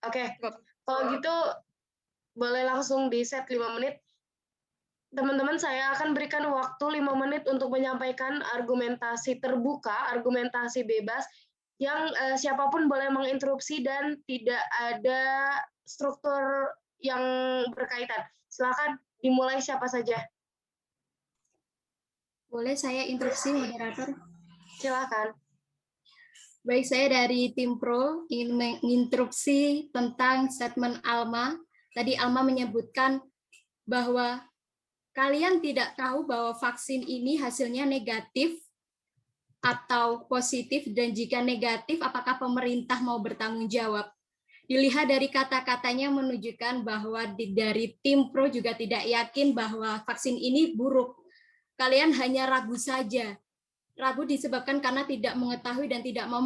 Oke, kalau gitu boleh langsung di set 5 menit. Teman-teman, saya akan berikan waktu 5 menit untuk menyampaikan argumentasi terbuka, argumentasi bebas, yang siapapun boleh menginterupsi dan tidak ada struktur yang berkaitan. Silakan dimulai siapa saja. Boleh saya interupsi, moderator? Silakan. Baik, saya dari tim pro ingin menginterupsi tentang statement Alma. Tadi Alma menyebutkan bahwa kalian tidak tahu bahwa vaksin ini hasilnya negatif atau positif, dan jika negatif, apakah pemerintah mau bertanggung jawab? Dilihat dari kata-katanya menunjukkan bahwa dari tim pro juga tidak yakin bahwa vaksin ini buruk. Kalian hanya ragu saja. Ragu disebabkan karena tidak mengetahui dan tidak mau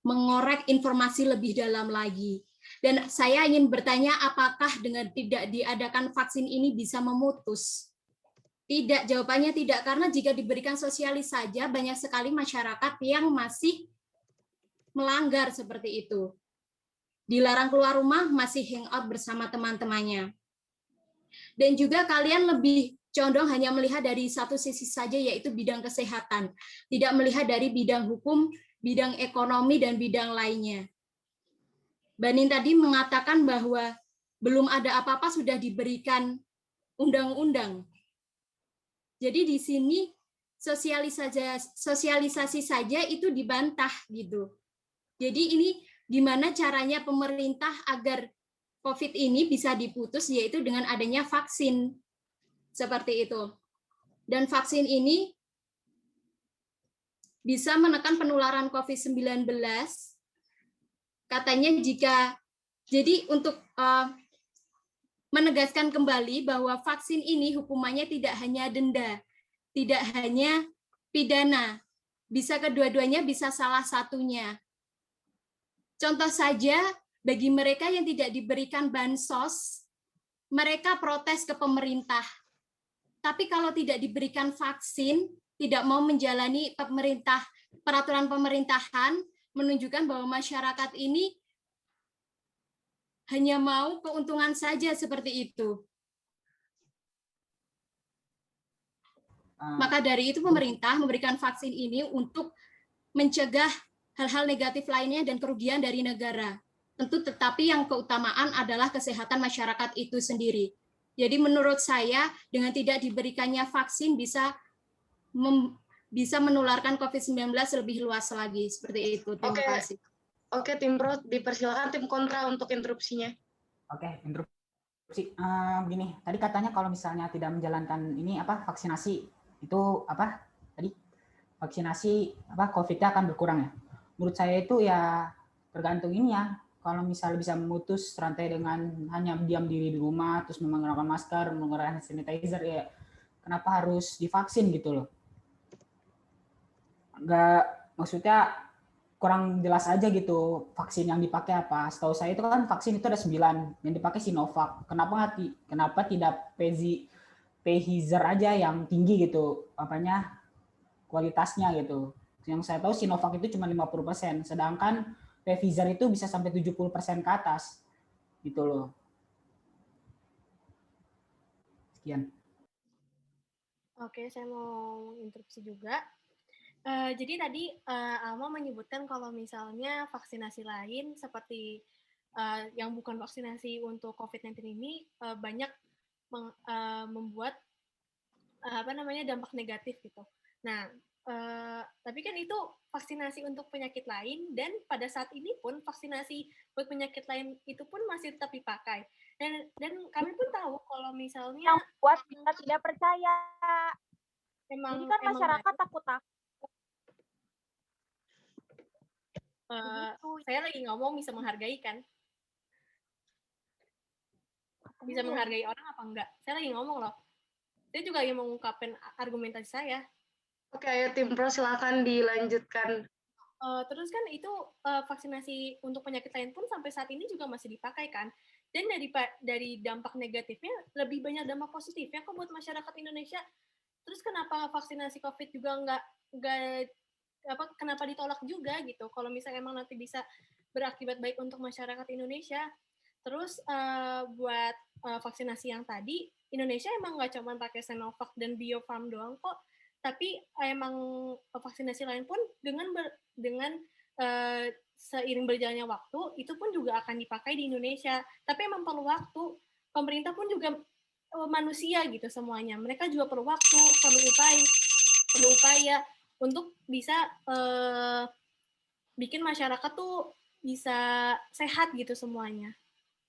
mengorek informasi lebih dalam lagi. Dan saya ingin bertanya, apakah dengan tidak diadakan vaksin ini bisa memutus? Tidak, jawabannya tidak, karena jika diberikan sosialis saja, banyak sekali masyarakat yang masih melanggar seperti itu. Dilarang keluar rumah, masih hangout bersama teman-temannya. Dan juga kalian lebih condong hanya melihat dari satu sisi saja, yaitu bidang kesehatan. Tidak melihat dari bidang hukum, bidang ekonomi, dan bidang lainnya. Banin tadi mengatakan bahwa belum ada apa-apa sudah diberikan undang-undang. Jadi di sini sosialisasi saja itu dibantah gitu. Jadi ini gimana caranya pemerintah agar COVID ini bisa diputus, yaitu dengan adanya vaksin. Seperti itu. Dan vaksin ini bisa menekan penularan COVID-19. Katanya jadi untuk menegaskan kembali bahwa vaksin ini hukumannya tidak hanya denda, tidak hanya pidana, bisa kedua-duanya, bisa salah satunya. Contoh saja, bagi mereka yang tidak diberikan bansos, mereka protes ke pemerintah. Tapi kalau tidak diberikan vaksin, tidak mau menjalani peraturan pemerintahan, menunjukkan bahwa masyarakat ini hanya mau keuntungan saja seperti itu. Maka dari itu pemerintah memberikan vaksin ini untuk mencegah hal-hal negatif lainnya dan kerugian dari negara. Tentu tetapi yang keutamaan adalah kesehatan masyarakat itu sendiri. Jadi menurut saya dengan tidak diberikannya vaksin bisa menularkan COVID-19 lebih luas lagi. Seperti itu. Terima kasih. Oke, tim pro, dipersilakan tim kontra untuk interupsinya. Oke, interupsi. Begini, tadi katanya kalau misalnya tidak menjalankan ini vaksinasi itu tadi vaksinasi COVID-nya akan berkurang ya. Menurut saya itu ya tergantung ini ya. Kalau misalnya bisa memutus rantai dengan hanya diam diri di rumah, terus menggunakan masker, menggunakan hand sanitizer, ya kenapa harus divaksin gitu loh? Maksudnya kurang jelas aja gitu vaksin yang dipakai apa. Setahu saya itu kan vaksin itu ada 9, yang dipakai Sinovac. Kenapa tidak Pfizer aja yang tinggi gitu, kualitasnya gitu. Yang saya tahu Sinovac itu cuma 50%, sedangkan Pfizer itu bisa sampai 70% ke atas, gitu loh. Sekian. Oke, saya mau interupsi juga. Jadi tadi Alma menyebutkan kalau misalnya vaksinasi lain seperti yang bukan vaksinasi untuk COVID-19 ini banyak membuat dampak negatif gitu. Nah, tapi kan itu vaksinasi untuk penyakit lain, dan pada saat ini pun vaksinasi buat penyakit lain itu pun masih tetap dipakai. Dan kami pun tahu kalau misalnya yang buat kita tidak percaya. Jadi kan masyarakat takut-takut. Saya lagi ngomong bisa menghargai kan? Bisa menghargai orang apa enggak? Saya lagi ngomong loh. Saya juga yang mengungkapkan argumentasi saya. Oke, ayo tim pro silakan dilanjutkan. Terus kan itu vaksinasi untuk penyakit lain pun sampai saat ini juga masih dipakai kan? Dan dari dampak negatifnya lebih banyak dampak positifnya kok buat masyarakat Indonesia. Terus kenapa vaksinasi COVID juga kenapa ditolak juga gitu? Kalau misalnya emang nanti bisa berakibat baik untuk masyarakat Indonesia. Terus buat vaksinasi yang tadi, Indonesia emang nggak cuma pakai Sinovac dan Bio Farm doang kok. Tapi emang vaksinasi lain pun dengan seiring berjalannya waktu itu pun juga akan dipakai di Indonesia. Tapi emang perlu waktu. Pemerintah pun juga manusia gitu semuanya. Mereka juga perlu waktu, perlu upaya untuk bisa bikin masyarakat tuh bisa sehat gitu semuanya.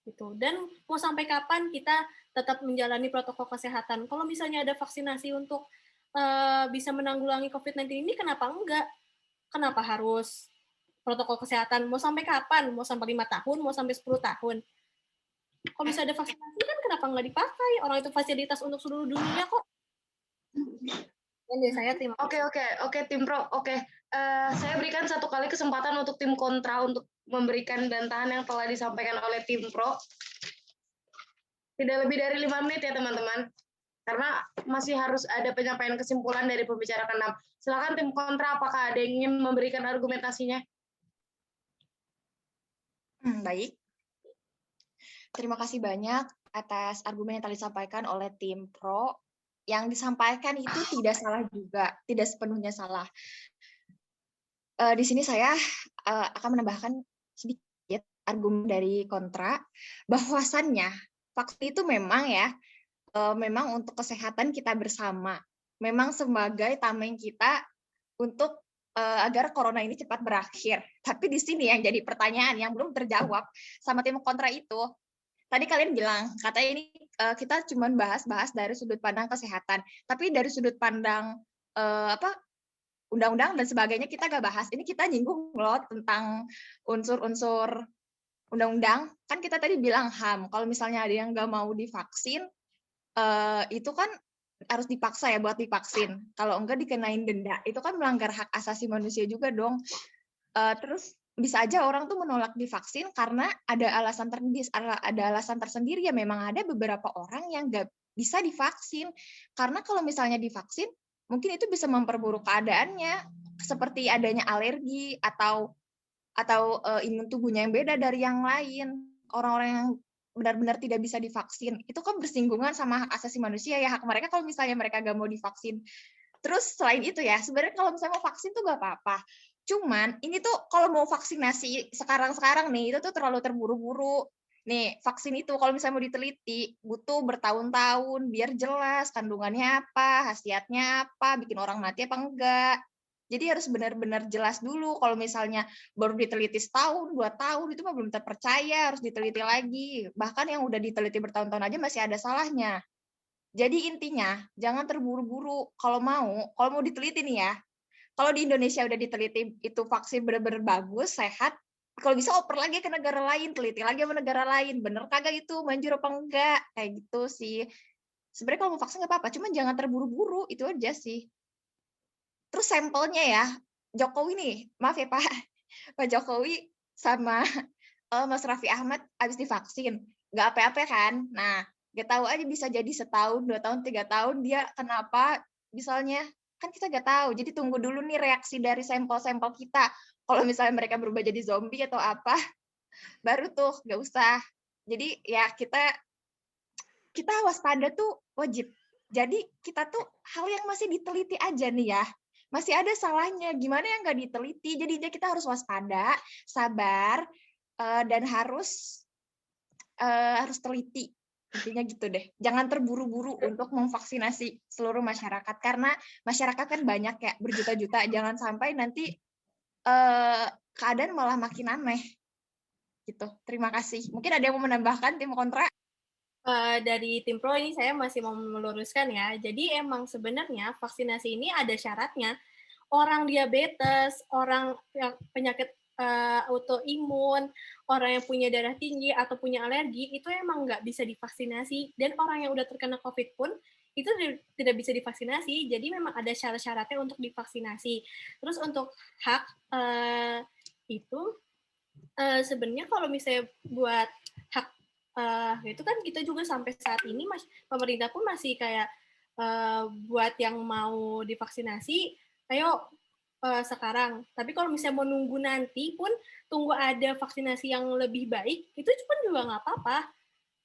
Gitu. Dan mau sampai kapan kita tetap menjalani protokol kesehatan? Kalau misalnya ada vaksinasi untuk bisa menanggulangi COVID-19 ini, kenapa enggak? Kenapa harus protokol kesehatan? Mau sampai kapan? Mau sampai 5 tahun? Mau sampai 10 tahun? Kalau bisa ada vaksinasi kan kenapa enggak dipakai? Orang itu fasilitas untuk seluruh dunia kok. Saya terima kasih. Oke, tim pro. Saya berikan satu kali kesempatan untuk tim kontra untuk memberikan bantahan yang telah disampaikan oleh tim pro. Tidak lebih dari 5 menit ya teman-teman. Karena masih harus ada penyampaian kesimpulan dari pembicara ke-6. Silakan tim kontra, apakah ada yang ingin memberikan argumentasinya? Baik. Terima kasih banyak atas argumen yang tadi disampaikan oleh tim Pro. Yang disampaikan itu tidak salah juga, tidak sepenuhnya salah. Di sini saya akan menambahkan sedikit argumen dari kontra, bahwasannya vaksin itu memang ya, memang untuk kesehatan kita bersama, memang sebagai tameng kita untuk agar corona ini cepat berakhir. Tapi di sini yang jadi pertanyaan yang belum terjawab sama tim kontra itu, tadi kalian bilang, katanya ini kita cuma bahas-bahas dari sudut pandang kesehatan, tapi dari sudut pandang undang-undang dan sebagainya kita nggak bahas. Ini kita nyinggung loh tentang unsur-unsur undang-undang. Kan kita tadi bilang HAM, kalau misalnya ada yang nggak mau divaksin, itu kan harus dipaksa ya buat divaksin. Kalau enggak dikenain denda. Itu kan melanggar hak asasi manusia juga dong. Terus bisa aja orang tuh menolak divaksin karena ada alasan tersendiri ya. Memang ada beberapa orang yang nggak bisa divaksin. Karena kalau misalnya divaksin, mungkin itu bisa memperburuk keadaannya, seperti adanya alergi atau imun tubuhnya yang beda dari yang lain. Orang-orang yang benar-benar tidak bisa divaksin, itu kan bersinggungan sama hak asasi manusia ya, hak mereka kalau misalnya mereka gak mau divaksin. Terus selain itu ya, sebenarnya kalau misalnya mau vaksin tuh gak apa-apa. Cuman ini tuh kalau mau vaksinasi sekarang-sekarang nih, itu tuh terlalu terburu-buru. Nih, vaksin itu kalau misalnya mau diteliti, butuh bertahun-tahun biar jelas kandungannya apa, khasiatnya apa, bikin orang mati apa enggak. Jadi harus benar-benar jelas dulu. Kalau misalnya baru diteliti setahun, 2 tahun, itu mah belum terpercaya, harus diteliti lagi. Bahkan yang udah diteliti bertahun-tahun aja masih ada salahnya. Jadi intinya, jangan terburu-buru. Kalau mau diteliti nih ya, kalau di Indonesia udah diteliti itu vaksin benar-benar bagus, sehat, kalau bisa oper lagi ke negara lain, teliti lagi sama negara lain. Bener kagak itu, manjur apa enggak? Kayak gitu sih. Sebenarnya kalau mau vaksin nggak apa-apa, cuman jangan terburu-buru, itu aja sih. Terus sampelnya ya, Jokowi nih, maaf ya Pak Jokowi sama Mas Raffi Ahmad habis divaksin, nggak apa-apa kan? Nah, nggak tahu aja bisa jadi setahun, 2 tahun, 3 tahun dia kenapa misalnya, kan kita nggak tahu. Jadi tunggu dulu nih reaksi dari sampel-sampel kita. Kalau misalnya mereka berubah jadi zombie atau apa, baru tuh nggak usah. Jadi ya kita waspada tuh wajib. Jadi kita tuh hal yang masih diteliti aja nih ya, masih ada salahnya. Gimana yang nggak diteliti? Jadinya kita harus waspada, sabar, dan harus teliti. Intinya gitu deh. Jangan terburu-buru untuk memvaksinasi seluruh masyarakat. Karena masyarakat kan banyak ya, berjuta-juta. Jangan sampai nanti keadaan malah makin aneh. Gitu. Terima kasih. Mungkin ada yang mau menambahkan tim kontra? Dari tim Pro ini saya masih mau meluruskan ya. Jadi emang sebenarnya vaksinasi ini ada syaratnya. Orang diabetes, orang yang penyakit autoimun, orang yang punya darah tinggi atau punya alergi, itu emang nggak bisa divaksinasi. Dan orang yang udah terkena COVID pun itu tidak bisa divaksinasi. Jadi memang ada syarat-syaratnya untuk divaksinasi. Terus untuk hak itu sebenarnya kalau misalnya buat hak itu kan kita juga sampai saat ini pemerintah pun masih kayak buat yang mau divaksinasi, ayo sekarang. Tapi kalau misalnya mau nunggu nanti pun tunggu ada vaksinasi yang lebih baik, itu pun juga nggak apa-apa.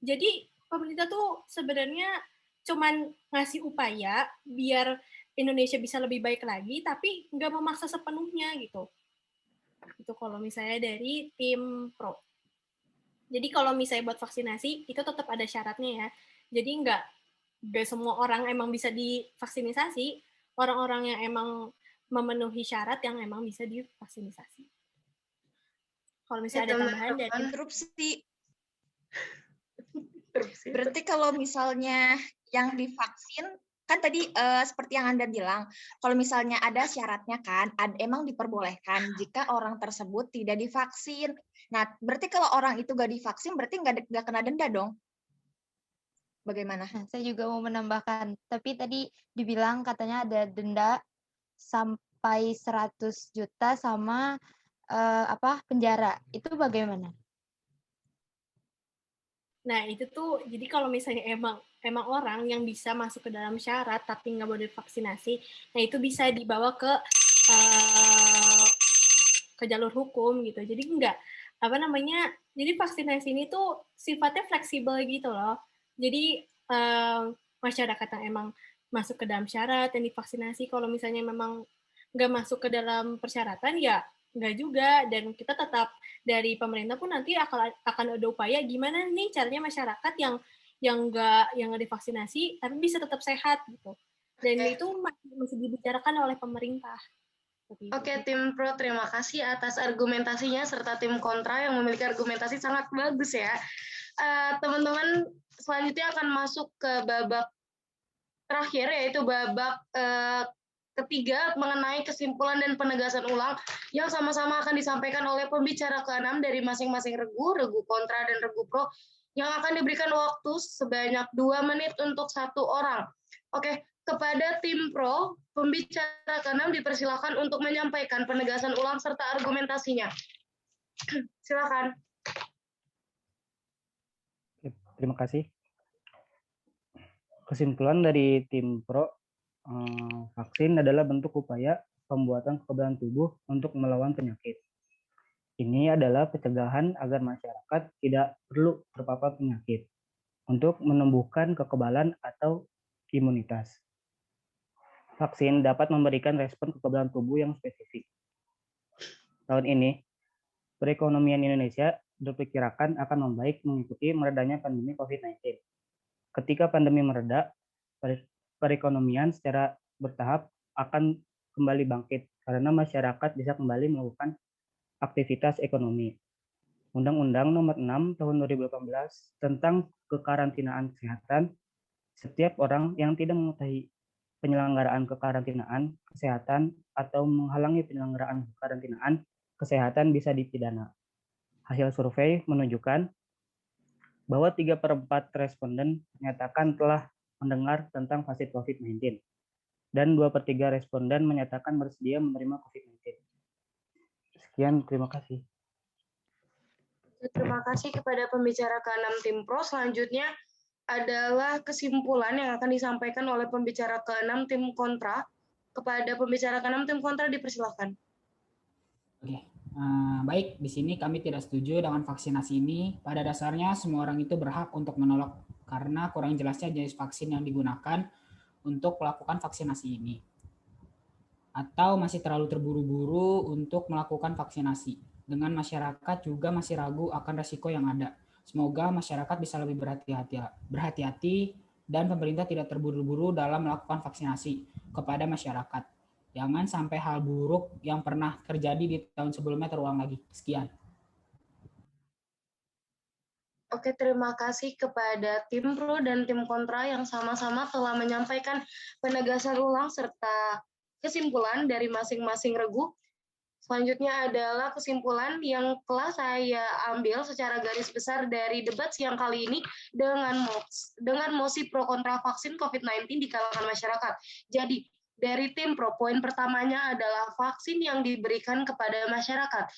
Jadi pemerintah tuh sebenarnya cuman ngasih upaya biar Indonesia bisa lebih baik lagi, tapi nggak memaksa sepenuhnya gitu. Itu kalau misalnya dari tim Pro. Jadi kalau misalnya buat vaksinasi, itu tetap ada syaratnya ya. Jadi nggak semua orang emang bisa divaksinasi, orang-orang yang emang memenuhi syarat yang emang bisa divaksinasi. Kalau misalnya ada tambahan dari interupsi. Berarti kalau misalnya yang divaksin, kan tadi seperti yang Anda bilang, kalau misalnya ada syaratnya kan, emang diperbolehkan jika orang tersebut tidak divaksin. Nah, berarti kalau orang itu nggak divaksin, berarti nggak kena denda dong? Bagaimana? Nah, saya juga mau menambahkan, tapi tadi dibilang katanya ada denda sampai 100 juta sama penjara. Itu bagaimana? Nah, itu tuh, jadi kalau misalnya emang orang yang bisa masuk ke dalam syarat tapi nggak boleh divaksinasi, nah itu bisa dibawa ke jalur hukum gitu. Jadi nggak Jadi vaksinasi ini tuh sifatnya fleksibel gitu loh. Jadi masyarakat yang emang masuk ke dalam syarat yang divaksinasi, kalau misalnya memang nggak masuk ke dalam persyaratan, ya nggak juga. Dan kita tetap dari pemerintah pun nanti akan ada upaya gimana nih caranya masyarakat yang nggak divaksinasi tapi bisa tetap sehat gitu. Dan itu masih dibicarakan oleh pemerintah. Oke, tim pro, terima kasih atas argumentasinya serta tim kontra yang memiliki argumentasi sangat bagus ya. Teman-teman, selanjutnya akan masuk ke babak terakhir, yaitu babak ketiga mengenai kesimpulan dan penegasan ulang yang sama-sama akan disampaikan oleh pembicara ke-6 dari masing-masing regu kontra dan regu pro, yang akan diberikan waktu sebanyak 2 menit untuk satu orang. Oke, kepada tim pro, pembicara ke-6 dipersilakan untuk menyampaikan penegasan ulang serta argumentasinya. Silakan. Terima kasih. Kesimpulan dari tim pro, vaksin adalah bentuk upaya pembuatan kekebalan tubuh untuk melawan penyakit. Ini adalah pencegahan agar masyarakat tidak perlu terpapar penyakit untuk menumbuhkan kekebalan atau imunitas. Vaksin dapat memberikan respon kekebalan tubuh yang spesifik. Tahun ini, perekonomian Indonesia diperkirakan akan membaik mengikuti meredanya pandemi COVID-19. Ketika pandemi mereda, perekonomian secara bertahap akan kembali bangkit karena masyarakat bisa kembali melakukan aktivitas ekonomi. Undang-Undang Nomor 6 Tahun 2018 tentang kekarantinaan kesehatan, setiap orang yang tidak mengetahui penyelenggaraan kekarantinaan kesehatan atau menghalangi penyelenggaraan kekarantinaan kesehatan bisa dipidana. Hasil survei menunjukkan bahwa 3/4 responden menyatakan telah mendengar tentang vaksin COVID-19 dan 2/3 responden menyatakan bersedia menerima COVID-19. Sekian, terima kasih. Terima kasih kepada pembicara ke-6 tim pro. Selanjutnya adalah kesimpulan yang akan disampaikan oleh pembicara ke-6 tim kontra. Kepada pembicara ke-6 tim kontra dipersilakan. Oke, baik. Di sini kami tidak setuju dengan vaksinasi ini. Pada dasarnya semua orang itu berhak untuk menolak karena kurang jelasnya jenis vaksin yang digunakan untuk melakukan vaksinasi ini. Atau masih terlalu terburu-buru untuk melakukan vaksinasi. Dengan masyarakat juga masih ragu akan resiko yang ada. Semoga masyarakat bisa lebih berhati-hati dan pemerintah tidak terburu-buru dalam melakukan vaksinasi kepada masyarakat. Jangan sampai hal buruk yang pernah terjadi di tahun sebelumnya terulang lagi. Sekian. Oke, terima kasih kepada tim pro dan tim kontra yang sama-sama telah menyampaikan penegasan ulang serta kesimpulan dari masing-masing regu. Selanjutnya adalah kesimpulan yang telah saya ambil secara garis besar dari debat siang kali ini dengan mosi pro kontra vaksin COVID-19 di kalangan masyarakat. Jadi, dari tim pro, poin pertamanya adalah vaksin yang diberikan kepada masyarakat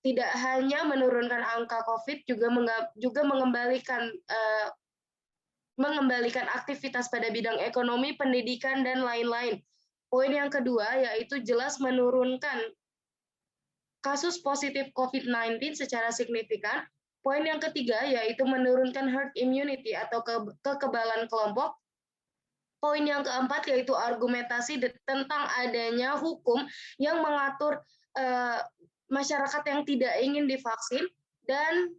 tidak hanya menurunkan angka COVID, juga mengembalikan aktivitas pada bidang ekonomi, pendidikan, dan lain-lain. Poin yang kedua yaitu jelas menurunkan kasus positif COVID-19 secara signifikan. Poin yang ketiga yaitu menurunkan herd immunity atau kekebalan kelompok. Poin yang keempat yaitu argumentasi tentang adanya hukum yang mengatur masyarakat yang tidak ingin divaksin. Dan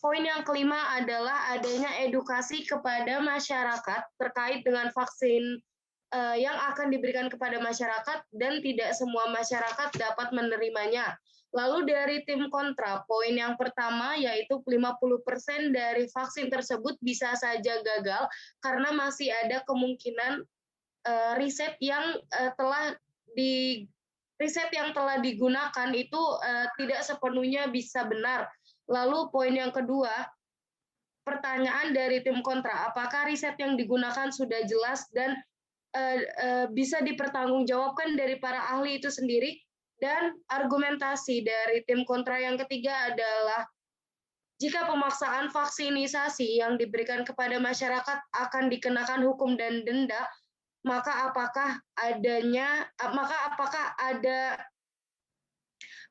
poin yang kelima adalah adanya edukasi kepada masyarakat terkait dengan vaksin yang akan diberikan kepada masyarakat dan tidak semua masyarakat dapat menerimanya. Lalu dari tim kontra, poin yang pertama yaitu 50% dari vaksin tersebut bisa saja gagal karena masih ada kemungkinan riset yang telah digunakan itu tidak sepenuhnya bisa benar. Lalu poin yang kedua, pertanyaan dari tim kontra, apakah riset yang digunakan sudah jelas dan bisa dipertanggungjawabkan dari para ahli itu sendiri? Dan argumentasi dari tim kontra yang ketiga adalah jika pemaksaan vaksinisasi yang diberikan kepada masyarakat akan dikenakan hukum dan denda, maka apakah ada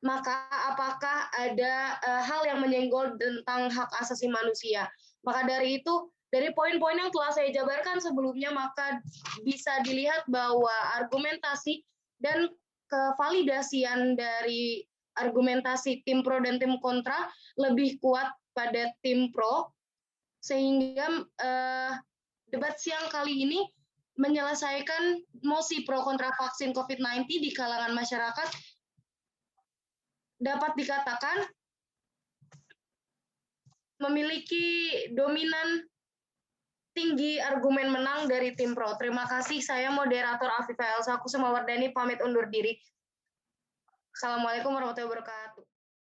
maka apakah ada hal yang menyenggol tentang hak asasi manusia? Maka dari itu, dari poin-poin yang telah saya jabarkan sebelumnya, maka bisa dilihat bahwa argumentasi dan kevalidasian dari argumentasi tim pro dan tim kontra lebih kuat pada tim pro, sehingga debat siang kali ini menyelesaikan mosi pro kontra vaksin COVID-19 di kalangan masyarakat dapat dikatakan memiliki dominan tinggi argumen menang dari tim pro. Terima kasih, saya moderator Afifah Elsa Kusumawardani pamit undur diri. Assalamualaikum warahmatullahi wabarakatuh.